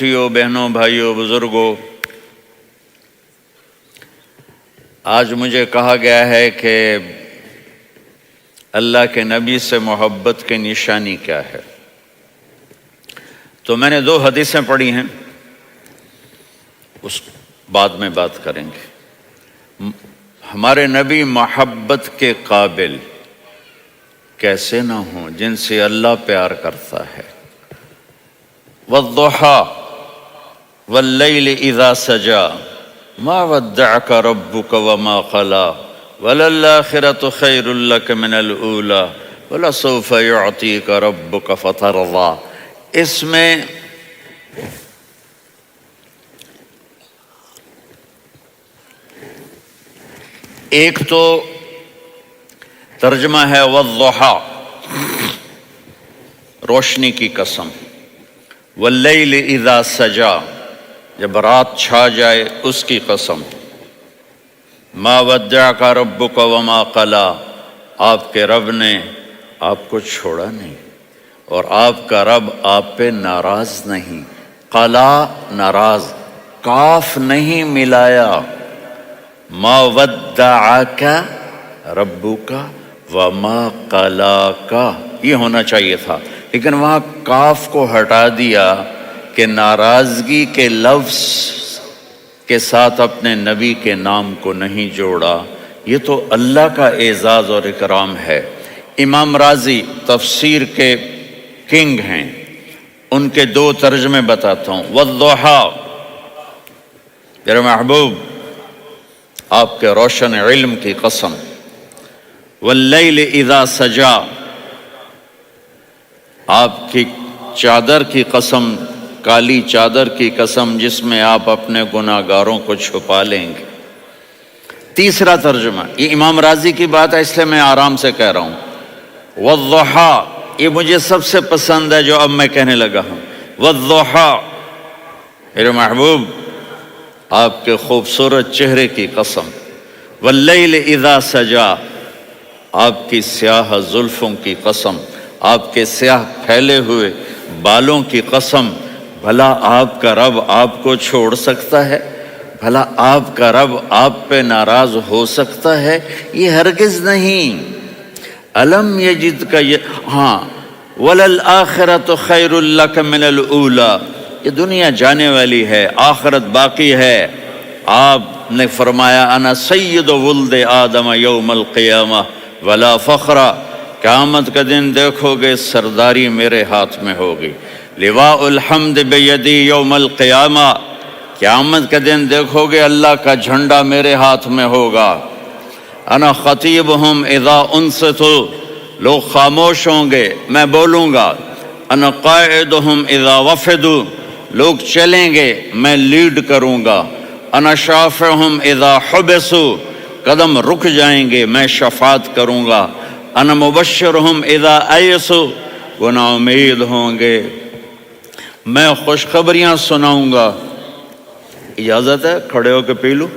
اٹھیو بہنوں بھائیوں بزرگوں، آج مجھے کہا گیا ہے کہ اللہ کے نبی سے محبت کی نشانی کیا ہے۔ تو میں نے 2 حدیثیں پڑھی ہیں، اس بعد میں بات کریں گے۔ ہمارے نبی محبت کے قابل کیسے نہ ہوں جن سے اللہ پیار کرتا ہے۔ والضحیٰ واللیل اذا سجا ما ودعک ربک وما قلی وللآخرۃ خیر لک من الاولی ولسوف یعطیک ربک فترضی۔ اس میں ایک تو ترجمہ ہے والضحیٰ، روشنی کی قسم، واللیل اذا سجا، جب رات چھا جائے اس کی قسم، ما ودعک ربک وما قلی، آپ کے رب نے آپ کو چھوڑا نہیں اور آپ کا رب آپ پہ ناراض نہیں۔ قلا ناراض، کاف نہیں ملایا۔ ما ودعک ربک وما قلاک یہ ہونا چاہیے تھا، لیکن وہاں کاف کو ہٹا دیا کہ ناراضگی کے لفظ کے ساتھ اپنے نبی کے نام کو نہیں جوڑا۔ یہ تو اللہ کا اعزاز اور اکرام ہے۔ امام رازی تفسیر کے کنگ ہیں، ان کے 2 ترجمے بتاتا ہوں۔ والضحیٰ، میرے محبوب آپ کے روشن علم کی قسم۔ واللیل اذا سجا، آپ کی چادر کی قسم، کالی چادر کی قسم جس میں آپ اپنے گناہگاروں کو چھپا لیں گے۔ تیسرا ترجمہ، یہ امام رازی کی بات ہے اس لیے میں آرام سے کہہ رہا ہوں۔ والضحیٰ، یہ مجھے سب سے پسند ہے جو اب میں کہنے لگا ہوں۔ والضحیٰ، میرے محبوب آپ کے خوبصورت چہرے کی قسم۔ واللیل اذا سجا، آپ کی سیاہ زلفوں کی قسم، آپ کے سیاہ پھیلے ہوئے بالوں کی قسم۔ بھلا آپ کا رب آپ کو چھوڑ سکتا ہے؟ بھلا آپ کا رب آپ پہ ناراض ہو سکتا ہے؟ یہ ہرگز نہیں۔ الم یجد کا ہاں، وللآخرۃ خیر لک من الاولی، یہ دنیا جانے والی ہے، آخرت باقی ہے۔ آپ نے فرمایا انا سید ولد آدم یوم القیامہ ولا فخر، قیامت کا دن دیکھو گے سرداری میرے ہاتھ میں ہوگی۔ لواء الحمد بیدی یوم القیامہ، قیامت کا دن دیکھو گے اللہ کا جھنڈا میرے ہاتھ میں ہوگا۔ انا خطیبہم اذا انصتوا، لوگ خاموش ہوں گے میں بولوں گا۔ انا قائدہم اذا وفدوا، لوگ چلیں گے میں لیڈ کروں گا۔ انا شافعہم اذا حبسوا، قدم رک جائیں گے میں شفاعت کروں گا۔ انا مبشرہم اذا ایسوا، وہ نا امید ہوں گے میں خوشخبریاں سناؤں گا۔ اجازت ہے کھڑے ہو کے پی لوں؟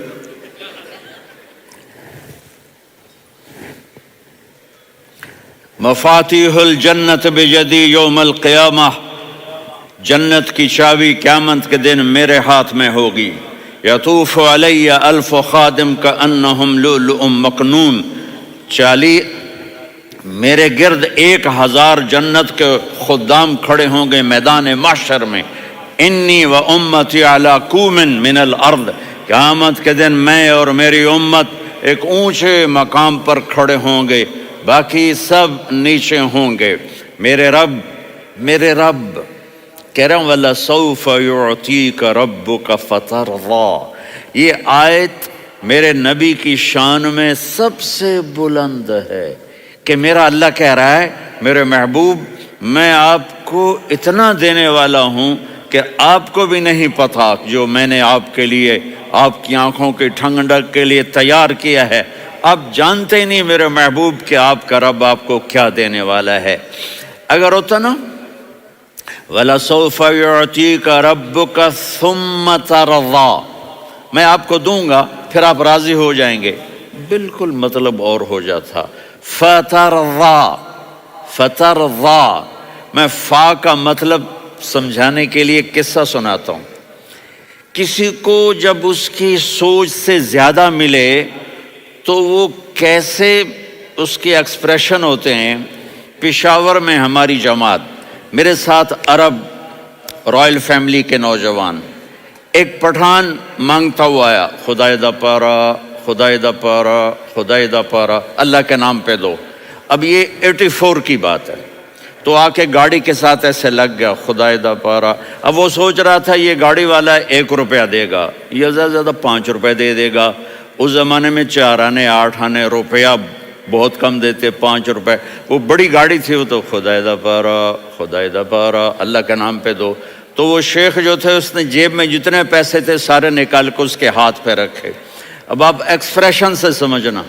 مفاتیح الجنت بیدی یوم القیامہ، جنت کی چابی قیامت کے دن میرے ہاتھ میں ہوگی۔ یطوف علی الف خادم کانہم لؤلؤ مکنون، میرے گرد 1000 جنت کے خدام کھڑے ہوں گے میدان محشر میں۔ انی و امتی علی کوم من الارض، قیامت کے دن میں اور میری امت ایک اونچے مقام پر کھڑے ہوں گے، باقی سب نیچے ہوں گے۔ میرے رب کہہ رہا ہوں وَلَسَوْفَ يُعْطِيكَ رَبُّكَ فَتَرْضَىٰ، یہ آیت میرے نبی کی شان میں سب سے بلند ہے کہ میرا اللہ کہہ رہا ہے میرے محبوب میں آپ کو اتنا دینے والا ہوں کہ آپ کو بھی نہیں پتا جو میں نے آپ کے لیے، آپ کی آنکھوں کی ٹھنڈک کے لیے تیار کیا ہے۔ آپ جانتے ہی نہیں میرے محبوب کہ آپ کا رب آپ کو کیا دینے والا ہے۔ اگر ہوتا نا وَلَسَوْفَ يُعْطِيكَ رَبُّكَ ثُمَّ تَرْضَىٰ، میں آپ کو دوں گا پھر آپ راضی ہو جائیں گے، بالکل مطلب اور ہو جاتا۔ فَتَرْضَىٰ، میں فا کا مطلب سمجھانے کے لیے ایک قصہ سناتا ہوں۔ کسی کو جب اس کی سوچ سے زیادہ ملے تو وہ کیسے اس کے ایکسپریشن ہوتے ہیں۔ پشاور میں ہماری جماعت، میرے ساتھ عرب رائل فیملی کے نوجوان، ایک پٹھان مانگتا ہوا آیا، خدائے دا پارا، خدائے دا پارا، خدائے دا پارا، اللہ کے نام پہ دو۔ اب یہ 84 کی بات ہے، تو آ کے گاڑی کے ساتھ ایسے لگ گیا، خدائے دا پارا۔ اب وہ سوچ رہا تھا یہ گاڑی والا 1 روپیہ دے گا، یہ زیادہ زیادہ 5 روپے دے گا۔ اس زمانے میں 4 آنے 8 آنے روپیہ بہت کم دیتے، 5 روپے، وہ بڑی گاڑی تھی، وہ تو خدائے دا پارا، خدائے دا پارا، اللہ کے نام پہ دو۔ تو وہ شیخ جو تھے اس نے جیب میں جتنے پیسے تھے سارے نکال کے اس کے ہاتھ پہ رکھے۔ اب آپ ایکسپریشن سے سمجھنا،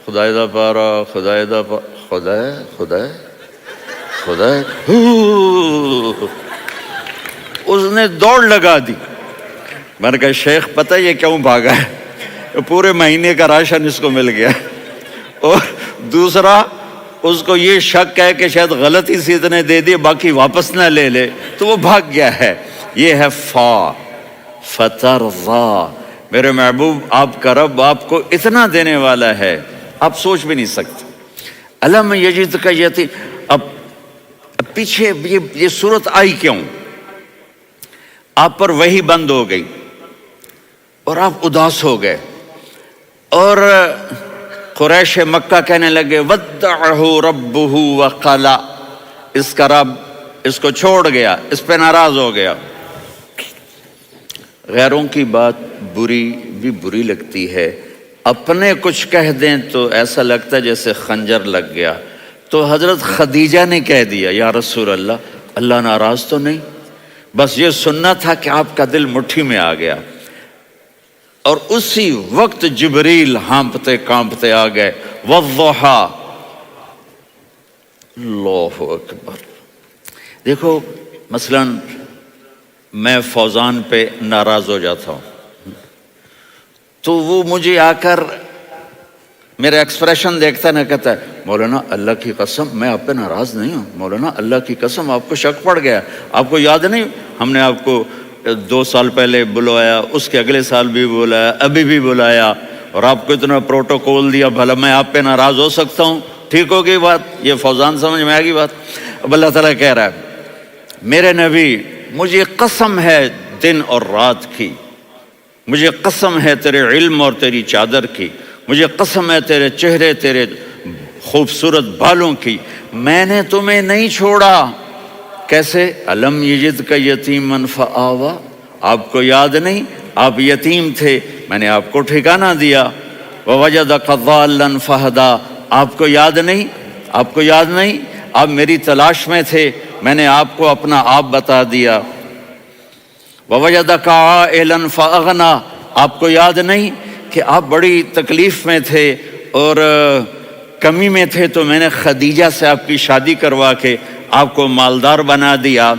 خدائے دا پارا، خدائے دا پارا، خدائے خدائے خدائے، اس نے دوڑ لگا دی۔ میں نے کہا شیخ پتہ یہ کیوں بھاگا ہے؟ پورے مہینے کا راشن اس کو مل گیا، اور دوسرا اس کو یہ شک ہے کہ شاید غلطی سے اتنے دے دیے باقی واپس نہ لے لے، تو وہ بھاگ گیا ہے۔ یہ ہے فترضا، میرے محبوب آپ کا رب آپ کو اتنا دینے والا ہے آپ سوچ بھی نہیں سکتے۔ الم یجدک یتیم، اب پیچھے یہ صورت آئی کیوں؟ آپ پر وحی بند ہو گئی اور آپ اداس ہو گئے، اور قریش مکہ کہنے لگے ودعہ ربہ وقلا، اس کا رب اس کو چھوڑ گیا، اس پہ ناراض ہو گیا۔ غیروں کی بات بری لگتی ہے، اپنے کچھ کہہ دیں تو ایسا لگتا ہے جیسے خنجر لگ گیا۔ تو حضرت خدیجہ نے کہہ دیا یا رسول اللہ، اللہ ناراض تو نہیں؟ بس یہ سننا تھا کہ آپ کا دل مٹھی میں آ گیا۔ اور اسی وقت جبریل ہانپتے کانپتے آ گئے، والضحیٰ، اللہ اکبر۔ دیکھو مثلا میں فوزان پہ ناراض ہو جاتا ہوں تو وہ مجھے آ کر میرا ایکسپریشن دیکھتا ہے، نہ کہتا ہے مولانا اللہ کی قسم میں آپ پہ ناراض نہیں ہوں، مولانا اللہ کی قسم آپ کو شک پڑ گیا، آپ کو یاد نہیں ہم نے آپ کو 2 سال پہلے بلایا، اس کے اگلے سال بھی بلایا، ابھی بھی بلایا، اور آپ کو اتنا پروٹوکول دیا، بھلا میں آپ پہ ناراض ہو سکتا ہوں؟ ٹھیک ہوگی بات، یہ فوزان سمجھ میں آ گئی بات۔ اب اللہ تعالیٰ کہہ رہا ہے میرے نبی مجھے قسم ہے دن اور رات کی، مجھے قسم ہے تیرے علم اور تیری چادر کی، مجھے قسم ہے تیرے چہرے تیرے خوبصورت بالوں کی، میں نے تمہیں نہیں چھوڑا۔ کیسے؟ الم یجدک یتیما فآویٰ، آپ کو یاد نہیں آپ یتیم تھے، میں نے آپ کو ٹھکانہ دیا۔ ووجدک ضالا فہدیٰ، آپ کو یاد نہیں، آپ کو یاد نہیں آپ میری تلاش میں تھے، میں نے آپ کو اپنا آپ بتا دیا۔ ووجدک عائلا فاغنیٰ، آپ کو یاد نہیں کہ آپ بڑی تکلیف میں تھے اور کمی میں تھے، تو میں نے خدیجہ سے آپ کی شادی کروا کے آپ کو مالدار بنا دیا۔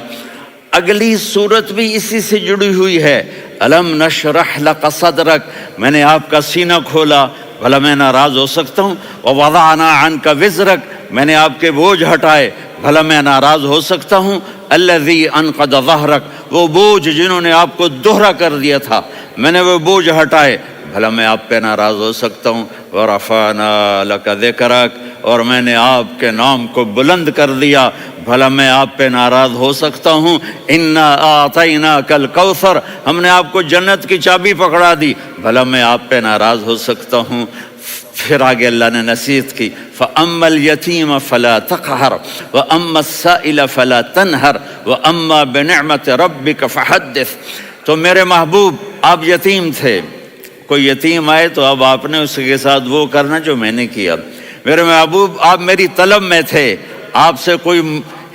اگلی صورت بھی اسی سے جڑی ہوئی ہے، الم نشرح لک صدرک، میں نے آپ کا سینہ کھولا، بھلا میں ناراض ہو سکتا ہوں؟ ووضعنا عنک وزرک، میں نے آپ کے بوجھ ہٹائے، بھلا میں ناراض ہو سکتا ہوں؟ الذی انقض ظہرک، وہ بوجھ جنہوں نے آپ کو دوہرا کر دیا تھا، میں نے وہ بوجھ ہٹائے، بھلا میں آپ پہ ناراض ہو سکتا ہوں؟ ورفعنا لک ذکرک، اور میں نے آپ کے نام کو بلند کر دیا، بھلا میں آپ پہ ناراض ہو سکتا ہوں؟ انا اعطیناک الکوثر، ہم نے آپ کو جنت کی چابی پکڑا دی، بھلا میں آپ پہ ناراض ہو سکتا ہوں؟ پھر آگے اللہ نے نصیحت کی، فَأَمَّا الْيَتِيمَ فَلَا تَقْهَرْ وَأَمَّا السَّائِلَ فَلَا تَنْهَرْ وَأَمَّا بِنِعْمَةِ رَبِّكَ فَحَدِّثْ۔ تو میرے محبوب آپ یتیم تھے، کوئی یتیم آئے تو اب آپ نے اس کے ساتھ وہ کرنا جو میں نے کیا۔ میرے محبوب آپ میری طلب میں تھے، آپ سے کوئی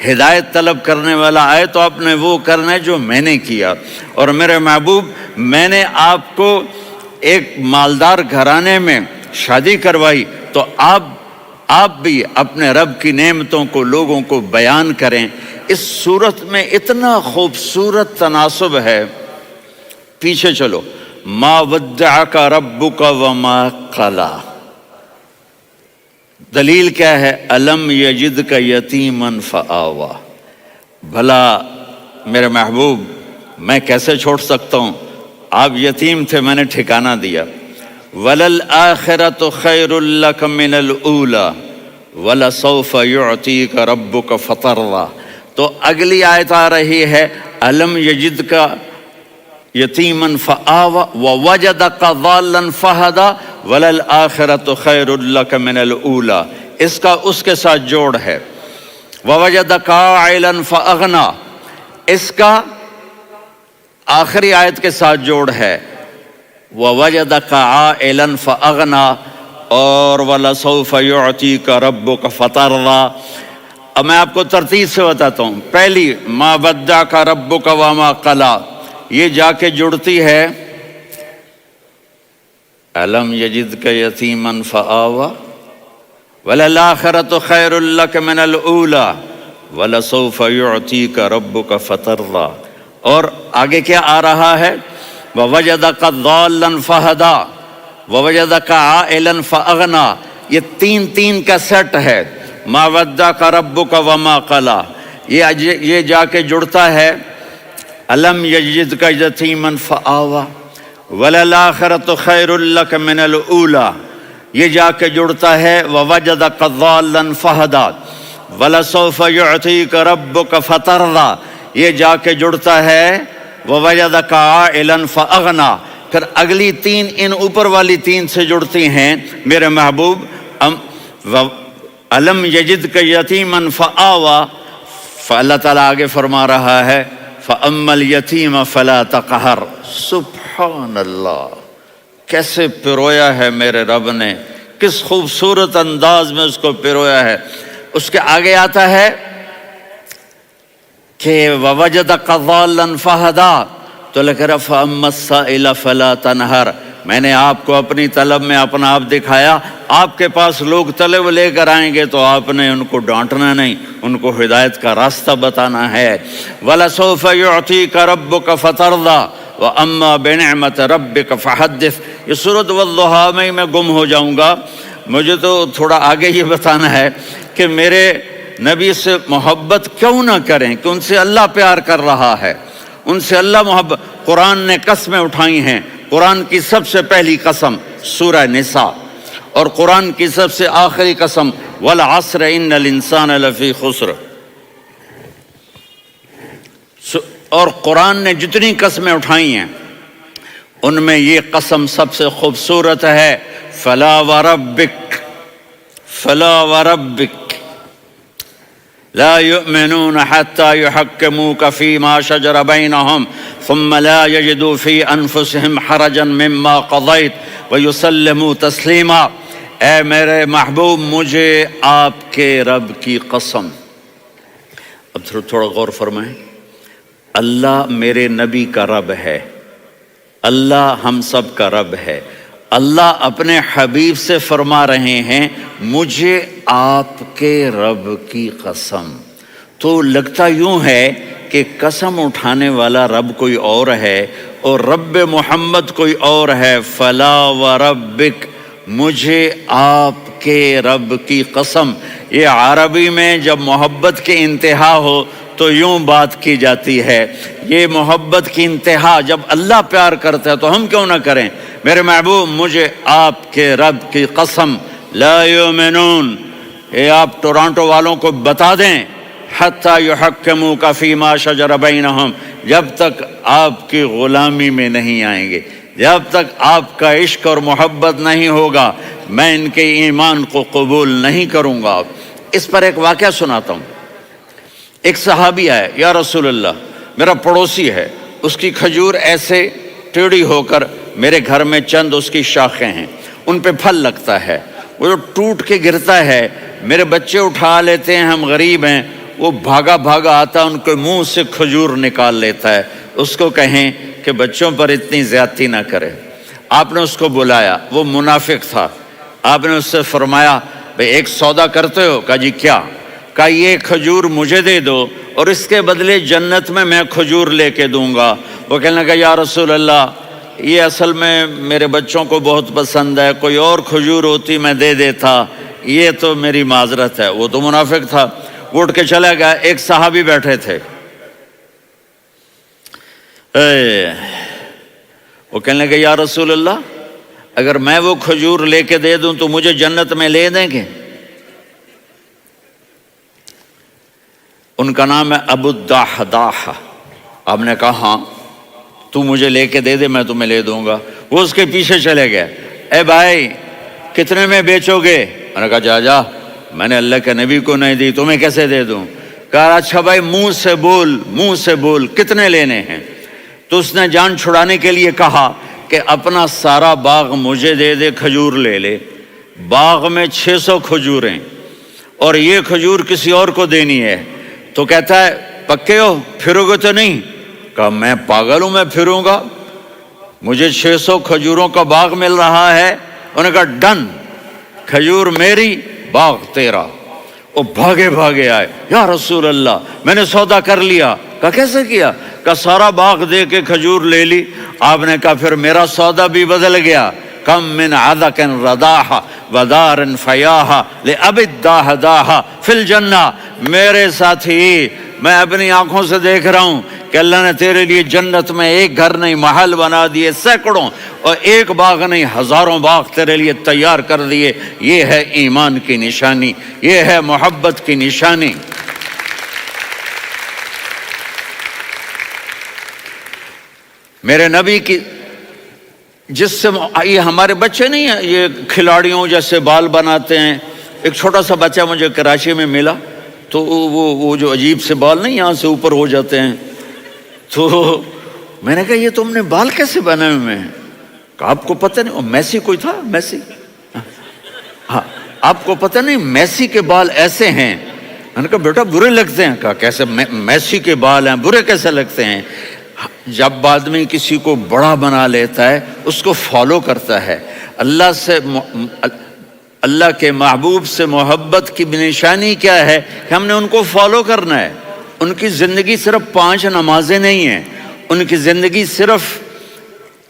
ہدایت طلب کرنے والا آئے تو آپ نے وہ کرنا ہے جو میں نے کیا۔ اور میرے محبوب میں نے آپ کو ایک مالدار گھرانے میں شادی کروائی، تو آپ بھی اپنے رب کی نعمتوں کو لوگوں کو بیان کریں۔ اس صورت میں اتنا خوبصورت تناسب ہے، پیچھے چلو، ما ودعک ربک وما قلی، دلیل کیا ہے؟ الم یجدک یتیما فآویٰ، بھلا میرے محبوب میں کیسے چھوڑ سکتا ہوں، آپ یتیم تھے، میں نے ٹھکانہ دیا۔ وَلَلْآخِرَةُ خَيْرٌ لَكَ مِنَ الْأُولَى وَلَسَوْفَ يُعْطِيكَ رَبُّكَ فَتَرْضَىٰ۔ تو اگلی آیت آ رہی ہے أَلَمْ يَجِدْكَ یتیماً فآویٰ ووجدک ضالاً فہدیٰ وللآخرۃ خیر لک من الأولیٰ۔ اس کا اس کے ساتھ جوڑ ہے ووجدک عائلاً فأغنیٰ، اس کا آخری آیت کے ساتھ جوڑ ہے ووجدک عائلاً فأغنیٰ اور وَلَسَوْفَ يُعْطِيكَ رَبُّكَ فَتَرْضَىٰ۔ اب میں آپ کو ترتیب سے بتاتا ہوں۔ پہلی مَا وَدَّعَكَ رَبُّكَ وَمَا قَلَىٰ، یہ جا کے جڑتی ہے أَلَمْ يَجِدْكَ يَتِيمًا فَآوَىٰ وَلَلْآخِرَةُ خَيْرٌ لَكَ مِنَ الْأُولَىٰ وَلَسَوْفَ يُعْطِيكَ رَبُّكَ فَتَرْضَىٰ۔ اور آگے کیا آ رہا ہے؟ وَوَجَدَكَ ضَالًّا فَهَدَىٰ وَوَجَدَكَ عَائِلًا فَأَغْنَىٰ۔ یہ تین کا سیٹ ہے۔ مَا وَدَّعَكَ رَبُّكَ وَمَا قَلَىٰ، یہ جا کے جڑتا ہے أَلَمْ يَجِدْكَ يَتِيمًا فَآوَىٰ وَلَلْآخِرَةُ خَيْرٌ لَكَ مِنَ الْأُولَىٰ، یہ جا کے جڑتا ہے وَوَجَدَكَ ضَالًّا فَهَدَىٰ وَلَسَوْفَ يُعْطِيكَ رَبُّكَ فَتَرْضَىٰ، یہ جا کے جڑتا ہے وَوَجَدَكَ عَائِلًا فَأَغْنَىٰ۔ پھر اگلی تین ان اوپر والی تین سے جڑتی ہیں میرے محبوب۔ أَلَمْ يَجِدْكَ يَتِيمًا فَآوَىٰ، فاللہ تعالیٰ آگے فرما رہا ہے فَأَمَّا الْيَتِيمَ فَلَا تَقْهَرْ۔ سبحان اللہ، کیسے پرویا ہے میرے رب نے، کس خوبصورت انداز میں اس کو پرویا ہے۔ اس کے آگے آتا ہے کہ وَوَجَدَكَ ضَالًّا فَهَدَىٰ، تو لکھ رہا فَأَمَّا السَّائِلَ فَلَا تَنْهَرْ، میں نے آپ کو اپنی طلب میں اپنا آپ دکھایا۔ آپ کے پاس لوگ طلب لے کر آئیں گے تو آپ نے ان کو ڈانٹنا نہیں، ان کو ہدایت کا راستہ بتانا ہے۔ وَلَسَوْفَ يُعْطِيكَ رَبُّكَ فَتَرْضَىٰ وَأَمَّا بِنِعْمَةِ رَبِّكَ فَحَدِّثْ۔ یہ سورۃ والضحیٰ میں گم ہو جاؤں گا، مجھے تو تھوڑا آگے یہ بتانا ہے کہ میرے نبی سے محبت کیوں نہ کریں، کہ ان سے اللہ پیار کر رہا ہے، ان سے اللہ محبت۔ قرآن نے قسمیں اٹھائی ہیں، قرآن کی سب سے پہلی قسم سورہ نساء، اور قرآن کی سب سے آخری قسم والعصر ان الانسان لفی خسر۔ اور قرآن نے جتنی قسمیں اٹھائی ہیں ان میں یہ قسم سب سے خوبصورت ہے، فلا وربک فلا وربک لا يؤمنون حتى يحكموك فيما شجر بينهم ثم لا يجدوا في أنفسهم حرجا مما قضيت ويسلموا تسلیما۔ اے میرے محبوب، مجھے آپ کے رب کی قسم۔ اب تھوڑا غور فرمائیں، اللہ میرے نبی کا رب ہے، اللہ ہم سب کا رب ہے۔ اللہ اپنے حبیب سے فرما رہے ہیں مجھے آپ کے رب کی قسم۔ تو لگتا یوں ہے کہ قسم اٹھانے والا رب کوئی اور ہے اور رب محمد کوئی اور ہے۔ فلا وربک، مجھے آپ کے رب کی قسم۔ یہ عربی میں جب محبت کی انتہا ہو تو یوں بات کی جاتی ہے۔ یہ محبت کی انتہا جب اللہ پیار کرتا ہے تو ہم کیوں نہ کریں۔ میرے محبوب، مجھے آپ کے رب کی قسم، لا یؤمنون، یہ آپ ٹورانٹو والوں کو بتا دیں، حتی یحکموک فیما شجر بینہم، جب تک آپ کی غلامی میں نہیں آئیں گے، جب تک آپ کا عشق اور محبت نہیں ہوگا، میں ان کے ایمان کو قبول نہیں کروں گا۔ اس پر ایک واقعہ سناتا ہوں۔ ایک صحابی آئے، یا رسول اللہ، میرا پڑوسی ہے، اس کی کھجور ایسے ٹیڑھی ہو کر میرے گھر میں چند اس کی شاخیں ہیں، ان پہ پھل لگتا ہے، وہ جو ٹوٹ کے گرتا ہے، میرے بچے اٹھا لیتے ہیں، ہم غریب ہیں، وہ بھاگا بھاگا آتا ہے، ان کے منہ سے کھجور نکال لیتا ہے۔ اس کو کہیں کہ بچوں پر اتنی زیادتی نہ کرے۔ آپ نے اس کو بلایا، وہ منافق تھا۔ آپ نے اس سے فرمایا بھئی ایک سودا کرتے ہو؟ کہا جی کیا؟ کہا یہ کھجور مجھے دے دو اور اس کے بدلے جنت میں کھجور لے کے دوں گا۔ وہ کہنے لگا یا رسول اللہ، یہ اصل میں میرے بچوں کو بہت پسند ہے، کوئی اور کھجور ہوتی میں دے دیتا، یہ تو میری معذرت ہے۔ وہ تو منافق تھا، وہ اٹھ کے چلا گیا۔ ایک صحابی بیٹھے تھے، وہ کہنے لگے یا رسول اللہ اگر میں وہ کھجور لے کے دے دوں تو مجھے جنت میں لے دیں گے؟ ان کا نام ہے ابو الدحداح۔ آپ نے کہا ہاں تو مجھے لے کے دے دے میں تمہیں لے دوں گا۔ وہ اس کے پیچھے چلے گئے، اے بھائی کتنے میں بیچو گے؟ میں نے کہا جا میں نے اللہ کے نبی کو نہیں دی تمہیں کیسے دے دوں؟ کہا اچھا بھائی منہ سے بول کتنے لینے ہیں؟ تو اس نے جان چھڑانے کے لیے کہا کہ اپنا سارا باغ مجھے دے دے، کھجور لے لے۔ باغ میں 600 کھجوریں اور یہ کھجور کسی اور کو دینی ہے۔ تو کہتا ہے پکے ہو پھرو گے تو نہیں؟ کہا میں پاگل ہوں میں پھروں گا، مجھے 600 کھجوروں کا باغ مل رہا ہے۔ انہوں نے کہا ڈن، کھجور میری باغ تیرا۔ وہ بھاگے آئے، یا رسول اللہ میں نے سودا کر لیا۔ کہا کیسے کیا؟ کہا سارا باغ دے کے کھجور لے لی۔ آپ نے کہا پھر میرا سودا بھی بدل گیا۔ کم من عدق رداح ودار فیاح لأبی الدحداح فی الجنہ۔ میرے ساتھی میں اپنی آنکھوں سے دیکھ رہا ہوں کہ اللہ نے تیرے لیے جنت میں ایک گھر نہیں محل بنا دیے سینکڑوں، اور ایک باغ نہیں ہزاروں باغ تیرے لیے تیار کر دیے۔ یہ ہے ایمان کی نشانی، یہ ہے محبت کی نشانی۔ میرے نبی کی جس سے یہ ہمارے بچے نہیں ہیں یہ کھلاڑیوں جیسے بال بناتے ہیں۔ ایک چھوٹا سا بچہ مجھے کراچی میں ملا تو وہ جو عجیب سے بال نہیں یہاں سے اوپر ہو جاتے ہیں، تو میں نے کہا یہ تم نے بال کیسے بنائے ہوئے ہیں؟ کہا آپ کو پتہ نہیں؟ میسی کوئی تھا میسی؟ ہاں آپ کو پتہ نہیں میسی کے بال ایسے ہیں؟ میں نے کہا بیٹا برے لگتے ہیں۔ کہا کیسے میسی کے بال ہیں برے کیسے لگتے ہیں؟ جب آدمی کسی کو بڑا بنا لیتا ہے اس کو فالو کرتا ہے۔ اللہ کے محبوب سے محبت کی نشانی کیا ہے کہ ہم نے ان کو فالو کرنا ہے۔ ان کی زندگی صرف 5 نمازیں نہیں ہیں، ان کی زندگی صرف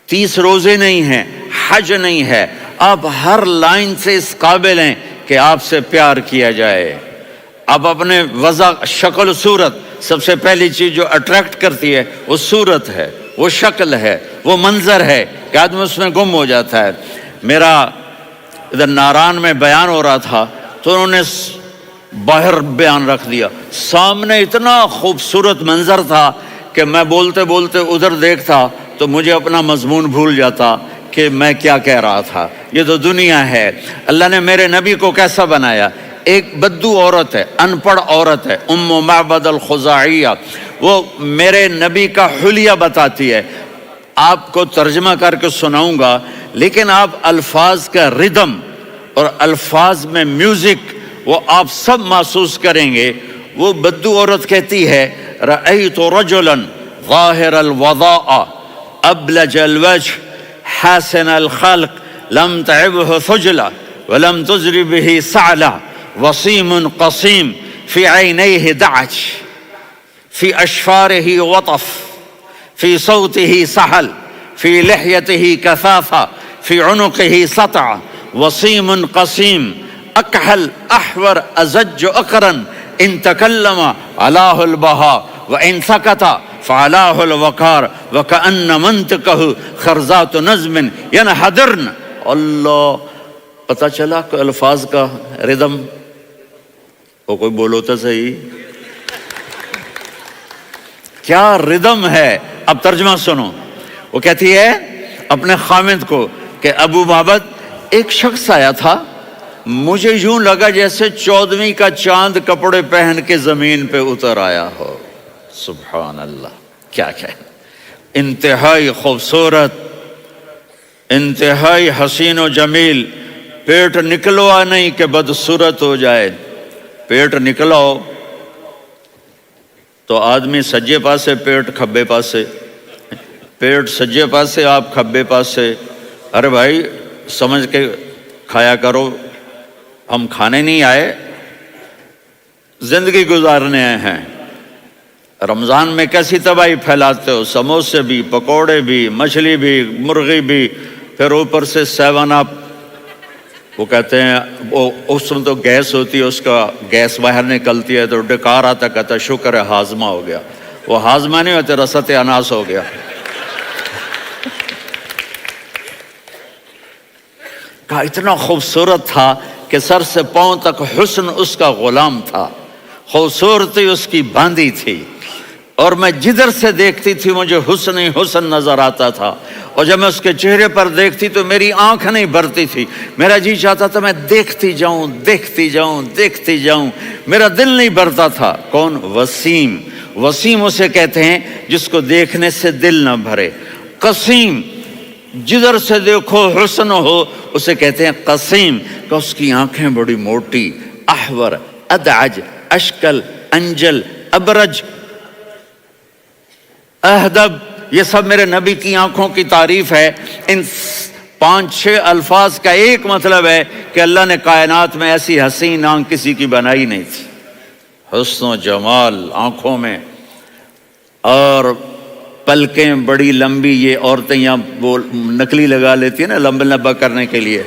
30 روزے نہیں ہیں، حج نہیں ہے۔ آپ ہر لائن سے اس قابل ہیں کہ آپ سے پیار کیا جائے۔ آپ اپنے وضع شکل صورت، سب سے پہلی چیز جو اٹریکٹ کرتی ہے وہ صورت ہے، وہ شکل ہے، وہ منظر ہے کہ آدمی اس میں گم ہو جاتا ہے۔ میرا ادھر ناران میں بیان ہو رہا تھا تو انہوں نے باہر بیان رکھ دیا، سامنے اتنا خوبصورت منظر تھا کہ میں بولتے بولتے ادھر دیکھتا تو مجھے اپنا مضمون بھول جاتا کہ میں کیا کہہ رہا تھا۔ یہ تو دنیا ہے۔ اللہ نے میرے نبی کو کیسا بنایا؟ ایک بدو عورت ہے، ان پڑھ عورت ہے، ام معبد الخزاعیہ، وہ میرے نبی کا حلیہ بتاتی ہے۔ آپ کو ترجمہ کر کے سناؤں گا لیکن آپ الفاظ کا ردم اور الفاظ میں میوزک وہ آپ سب محسوس کریں گے۔ وہ بدو عورت کہتی ہے رأیت رجلا ظاہر الوضاء ابلج الوجه حاسن الخلق لم تعبه ثجلة ولم تزر به سعلة وصيم قصيم في عينيه دعج في أشفاره وطف في صوته سحل في لحيته كثافة في عنقه سطع وصيم قصيم أكحل أحور أزج أقرن إن تكلم علاه البهاء وإن سكت فعلاه الوقار وكأن منطقه خرزات نظم ينحدرن۔ اللہ پتہ چلا کہ الفاظ کا ردم وہ کوئی بولو تو صحیح کیا ردم ہے۔ اب ترجمہ سنو۔ وہ کہتی ہے اپنے خامد کو کہ ابو معبد ایک شخص آیا تھا، مجھے یوں لگا جیسے 14ویں کا چاند کپڑے پہن کے زمین پہ اتر آیا ہو۔ سبحان اللہ، کیا انتہائی خوبصورت، انتہائی حسین و جمیل۔ پیٹ نکلوا نہیں کہ بدصورت ہو جائے، پیٹ نکلاؤ تو آدمی سجے پاسے پیٹ کھبے پاسے، پیٹ سجے پاسے آپ کھبے پاسے۔ ارے بھائی سمجھ کے کھایا کرو، ہم کھانے نہیں آئے، زندگی گزارنے آئے ہیں۔ رمضان میں کیسی تباہی پھیلاتے ہو، سموسے بھی، پکوڑے بھی، مچھلی بھی، مرغی بھی، پھر اوپر سے 7 اپ۔ وہ کہتے ہیں وہ اس میں تو گیس ہوتی ہے، اس کا گیس باہر نکلتی ہے تو ڈکار آتا، کہتا شکر ہے ہاضمہ ہو گیا۔ وہ ہاضمہ نہیں ہوتے، رسط اناس ہو گیا۔ کہا اتنا خوبصورت تھا کہ سر سے پاؤں تک حسن اس کا غلام تھا، خوبصورتی اس کی باندھی تھی، اور میں جدھر سے دیکھتی تھی مجھے حسن ہی حسن نظر آتا تھا، اور جب میں اس کے چہرے پر دیکھتی تو میری آنکھ نہیں بھرتی تھی، میرا جی چاہتا تھا میں دیکھتی جاؤں دیکھتی جاؤں دیکھتی جاؤں، میرا دل نہیں بھرتا تھا۔ کون؟ وسیم۔ وسیم اسے کہتے ہیں جس کو دیکھنے سے دل نہ بھرے۔ قسیم، جدھر سے دیکھو حسن ہو، اسے کہتے ہیں قسیم، کہ اس کی آنکھیں بڑی موٹی، احور، ادعج، اشکل، انجل، ابرج، اہدب، یہ سب میرے نبی کی آنکھوں کی تعریف ہے۔ ان 5-6 الفاظ کا ایک مطلب ہے کہ اللہ نے کائنات میں ایسی حسین آنکھ کسی کی بنائی نہیں تھی۔ حسن و جمال آنکھوں میں، اور پلکیں بڑی لمبی، یہ عورتیں یہاں وہ نکلی لگا لیتی ہیں نا لمبا کرنے کے لیے،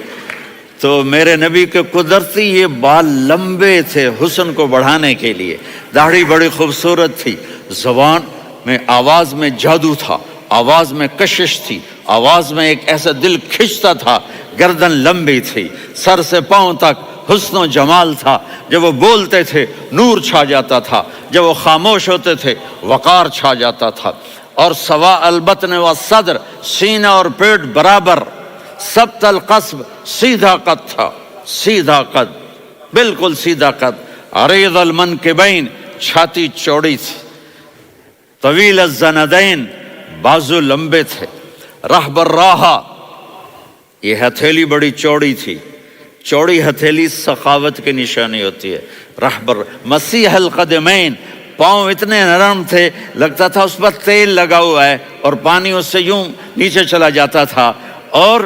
تو میرے نبی کے قدرتی یہ بال لمبے تھے حسن کو بڑھانے کے لیے، داڑھی بڑی خوبصورت تھی، زبان میں، آواز میں جادو تھا، آواز میں کشش تھی، آواز میں ایک ایسا دل کھنچتا تھا، گردن لمبی تھی، سر سے پاؤں تک حسن و جمال تھا، جب وہ بولتے تھے نور چھا جاتا تھا، جب وہ خاموش ہوتے تھے وقار چھا جاتا تھا، اور سوا البطن و صدر، سینہ اور پیٹ برابر، سبط القصب، سیدھا قد تھا، سیدھا قد، بالکل سیدھا قد، عریض المنکبین، چھاتی چوڑی تھی، طویل الزندین، بازو لمبے تھے، رحب الراحہ، یہ ہتھیلی بڑی چوڑی تھی، چوڑی ہتھیلی سخاوت کی نشانی ہوتی ہے، رحب مسیح القدمین، پاؤں اتنے نرم تھے لگتا تھا اس پر تیل لگا ہوا ہے، اور پانی اس سے یوں نیچے چلا جاتا تھا، اور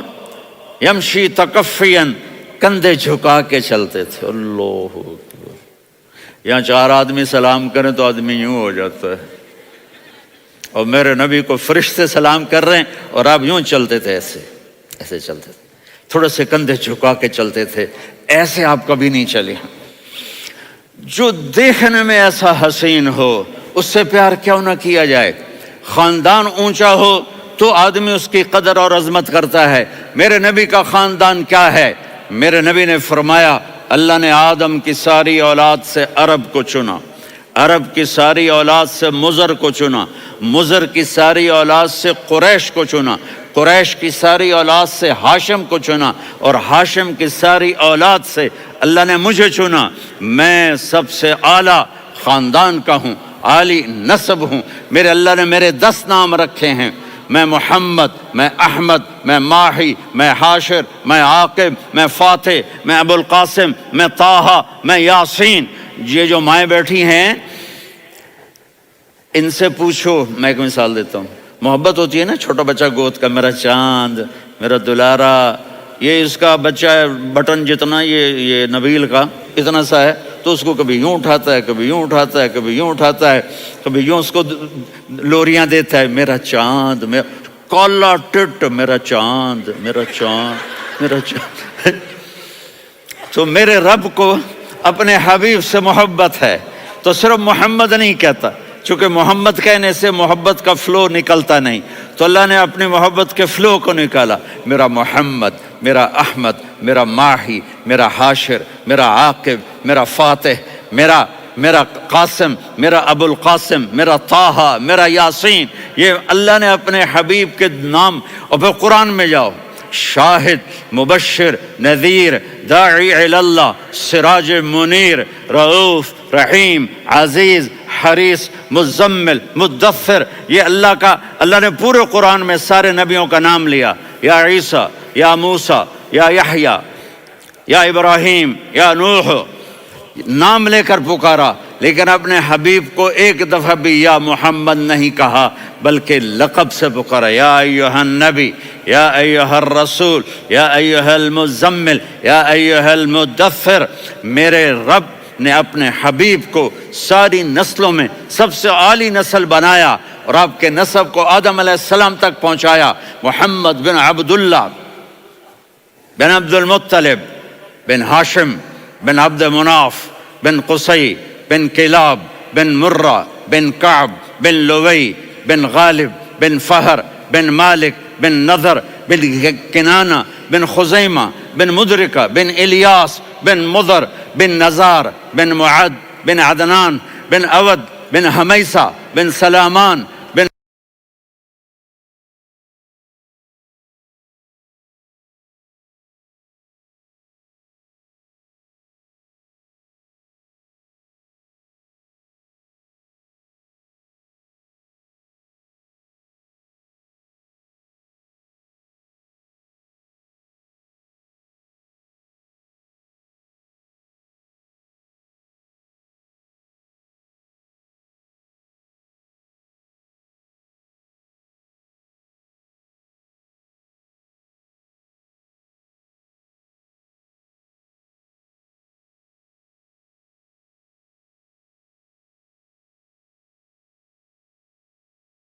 یمشی تکفین، کندھے جھکا کے چلتے تھے۔ اللہ اکبر، یہاں 4 آدمی سلام کریں تو آدمی یوں ہو جاتا ہے، اور میرے نبی کو فرشتے سلام کر رہے ہیں اور آپ یوں چلتے تھے، ایسے ایسے چلتے تھے، تھوڑے سے کندھے جھکا کے چلتے تھے، ایسے آپ کبھی نہیں چلے۔ جو دیکھنے میں ایسا حسین ہو اس سے پیار کیوں نہ کیا جائے؟ خاندان اونچا ہو تو آدمی اس کی قدر اور عظمت کرتا ہے۔ میرے نبی کا خاندان کیا ہے؟ میرے نبی نے فرمایا اللہ نے آدم کی ساری اولاد سے عرب کو چنا، عرب کی ساری اولاد سے مضر کو چنا، مضر کی ساری اولاد سے قریش کو چنا، قریش کی ساری اولاد سے ہاشم کو چنا، اور ہاشم کی ساری اولاد سے اللہ نے مجھے چنا۔ میں سب سے اعلیٰ خاندان کا ہوں، عالی نسب ہوں، میرے اللہ نے میرے 10 نام رکھے ہیں، میں محمد، میں احمد، میں ماہی، میں حاشر، میں عاقب، میں فاتح، میں ابو القاسم، میں طٰہٰ، میں یاسین۔ یہ جو مائیں بیٹھی ہیں ان سے پوچھو، میں ایک مثال دیتا ہوں، محبت ہوتی ہے نا چھوٹا بچہ گود کا، میرا چاند، میرا دلارا، یہ اس کا بچہ ہے بٹن جتنا، یہ نبیل کا اتنا سا ہے، تو اس کو کبھی یوں اٹھاتا ہے، کبھی یوں اٹھاتا ہے، کبھی یوں اٹھاتا ہے، کبھی یوں اس کو لوریاں دیتا ہے، میرا چاند، میرا کالا ٹٹ، میرا چاند، میرا چاند، میرا چاند۔ تو میرے رب کو اپنے حبیب سے محبت ہے، تو صرف محمد نہیں کہتا، چونکہ محمد کہنے سے محبت کا فلو نکلتا نہیں، تو اللہ نے اپنی محبت کے فلو کو نکالا، میرا محمد، میرا احمد، میرا ماہی، میرا حاشر، میرا عاقب، میرا فاتح، میرا قاسم، میرا ابو القاسم، میرا طٰہٰ، میرا یاسین، یہ اللہ نے اپنے حبیب کے نام۔ اور پھر قرآن میں جاؤ، شاہد، مبشر، نذیر، داعی الی اللہ، سراج منیر، رؤوف، رحیم، عزیز، حریص، مزمل، مدثر، یہ اللہ نے پورے قرآن میں سارے نبیوں کا نام لیا، یا عیسیٰ، یا موسیٰ، یا یحییٰ، یا ابراہیم، یا نوح، نام لے کر پکارا، لیکن اپنے حبیب کو ایک دفعہ بھی یا محمد نہیں کہا، بلکہ لقب سے پکارا، یا ایھا النبی، یا ایھا الرسول، یا ایھا المزمل، یا ایھا المدثر۔ میرے رب نے اپنے حبیب کو ساری نسلوں میں سب سے عالی نسل بنایا، اور آپ کے نسب کو آدم علیہ السلام تک پہنچایا، محمد بن عبداللہ بن عبد المطلب بن ہاشم بن عبد مناف بن قصی بن کلاب بن مرہ بن کعب بن لوی بن غالب بن فہر بن مالک بن نضر بن کنانہ بن خزیمہ بن مدرکہ بن الیاس بن مضر بن نزار بن معد بن عدنان بن اود بن حمیسہ بن سلامان بن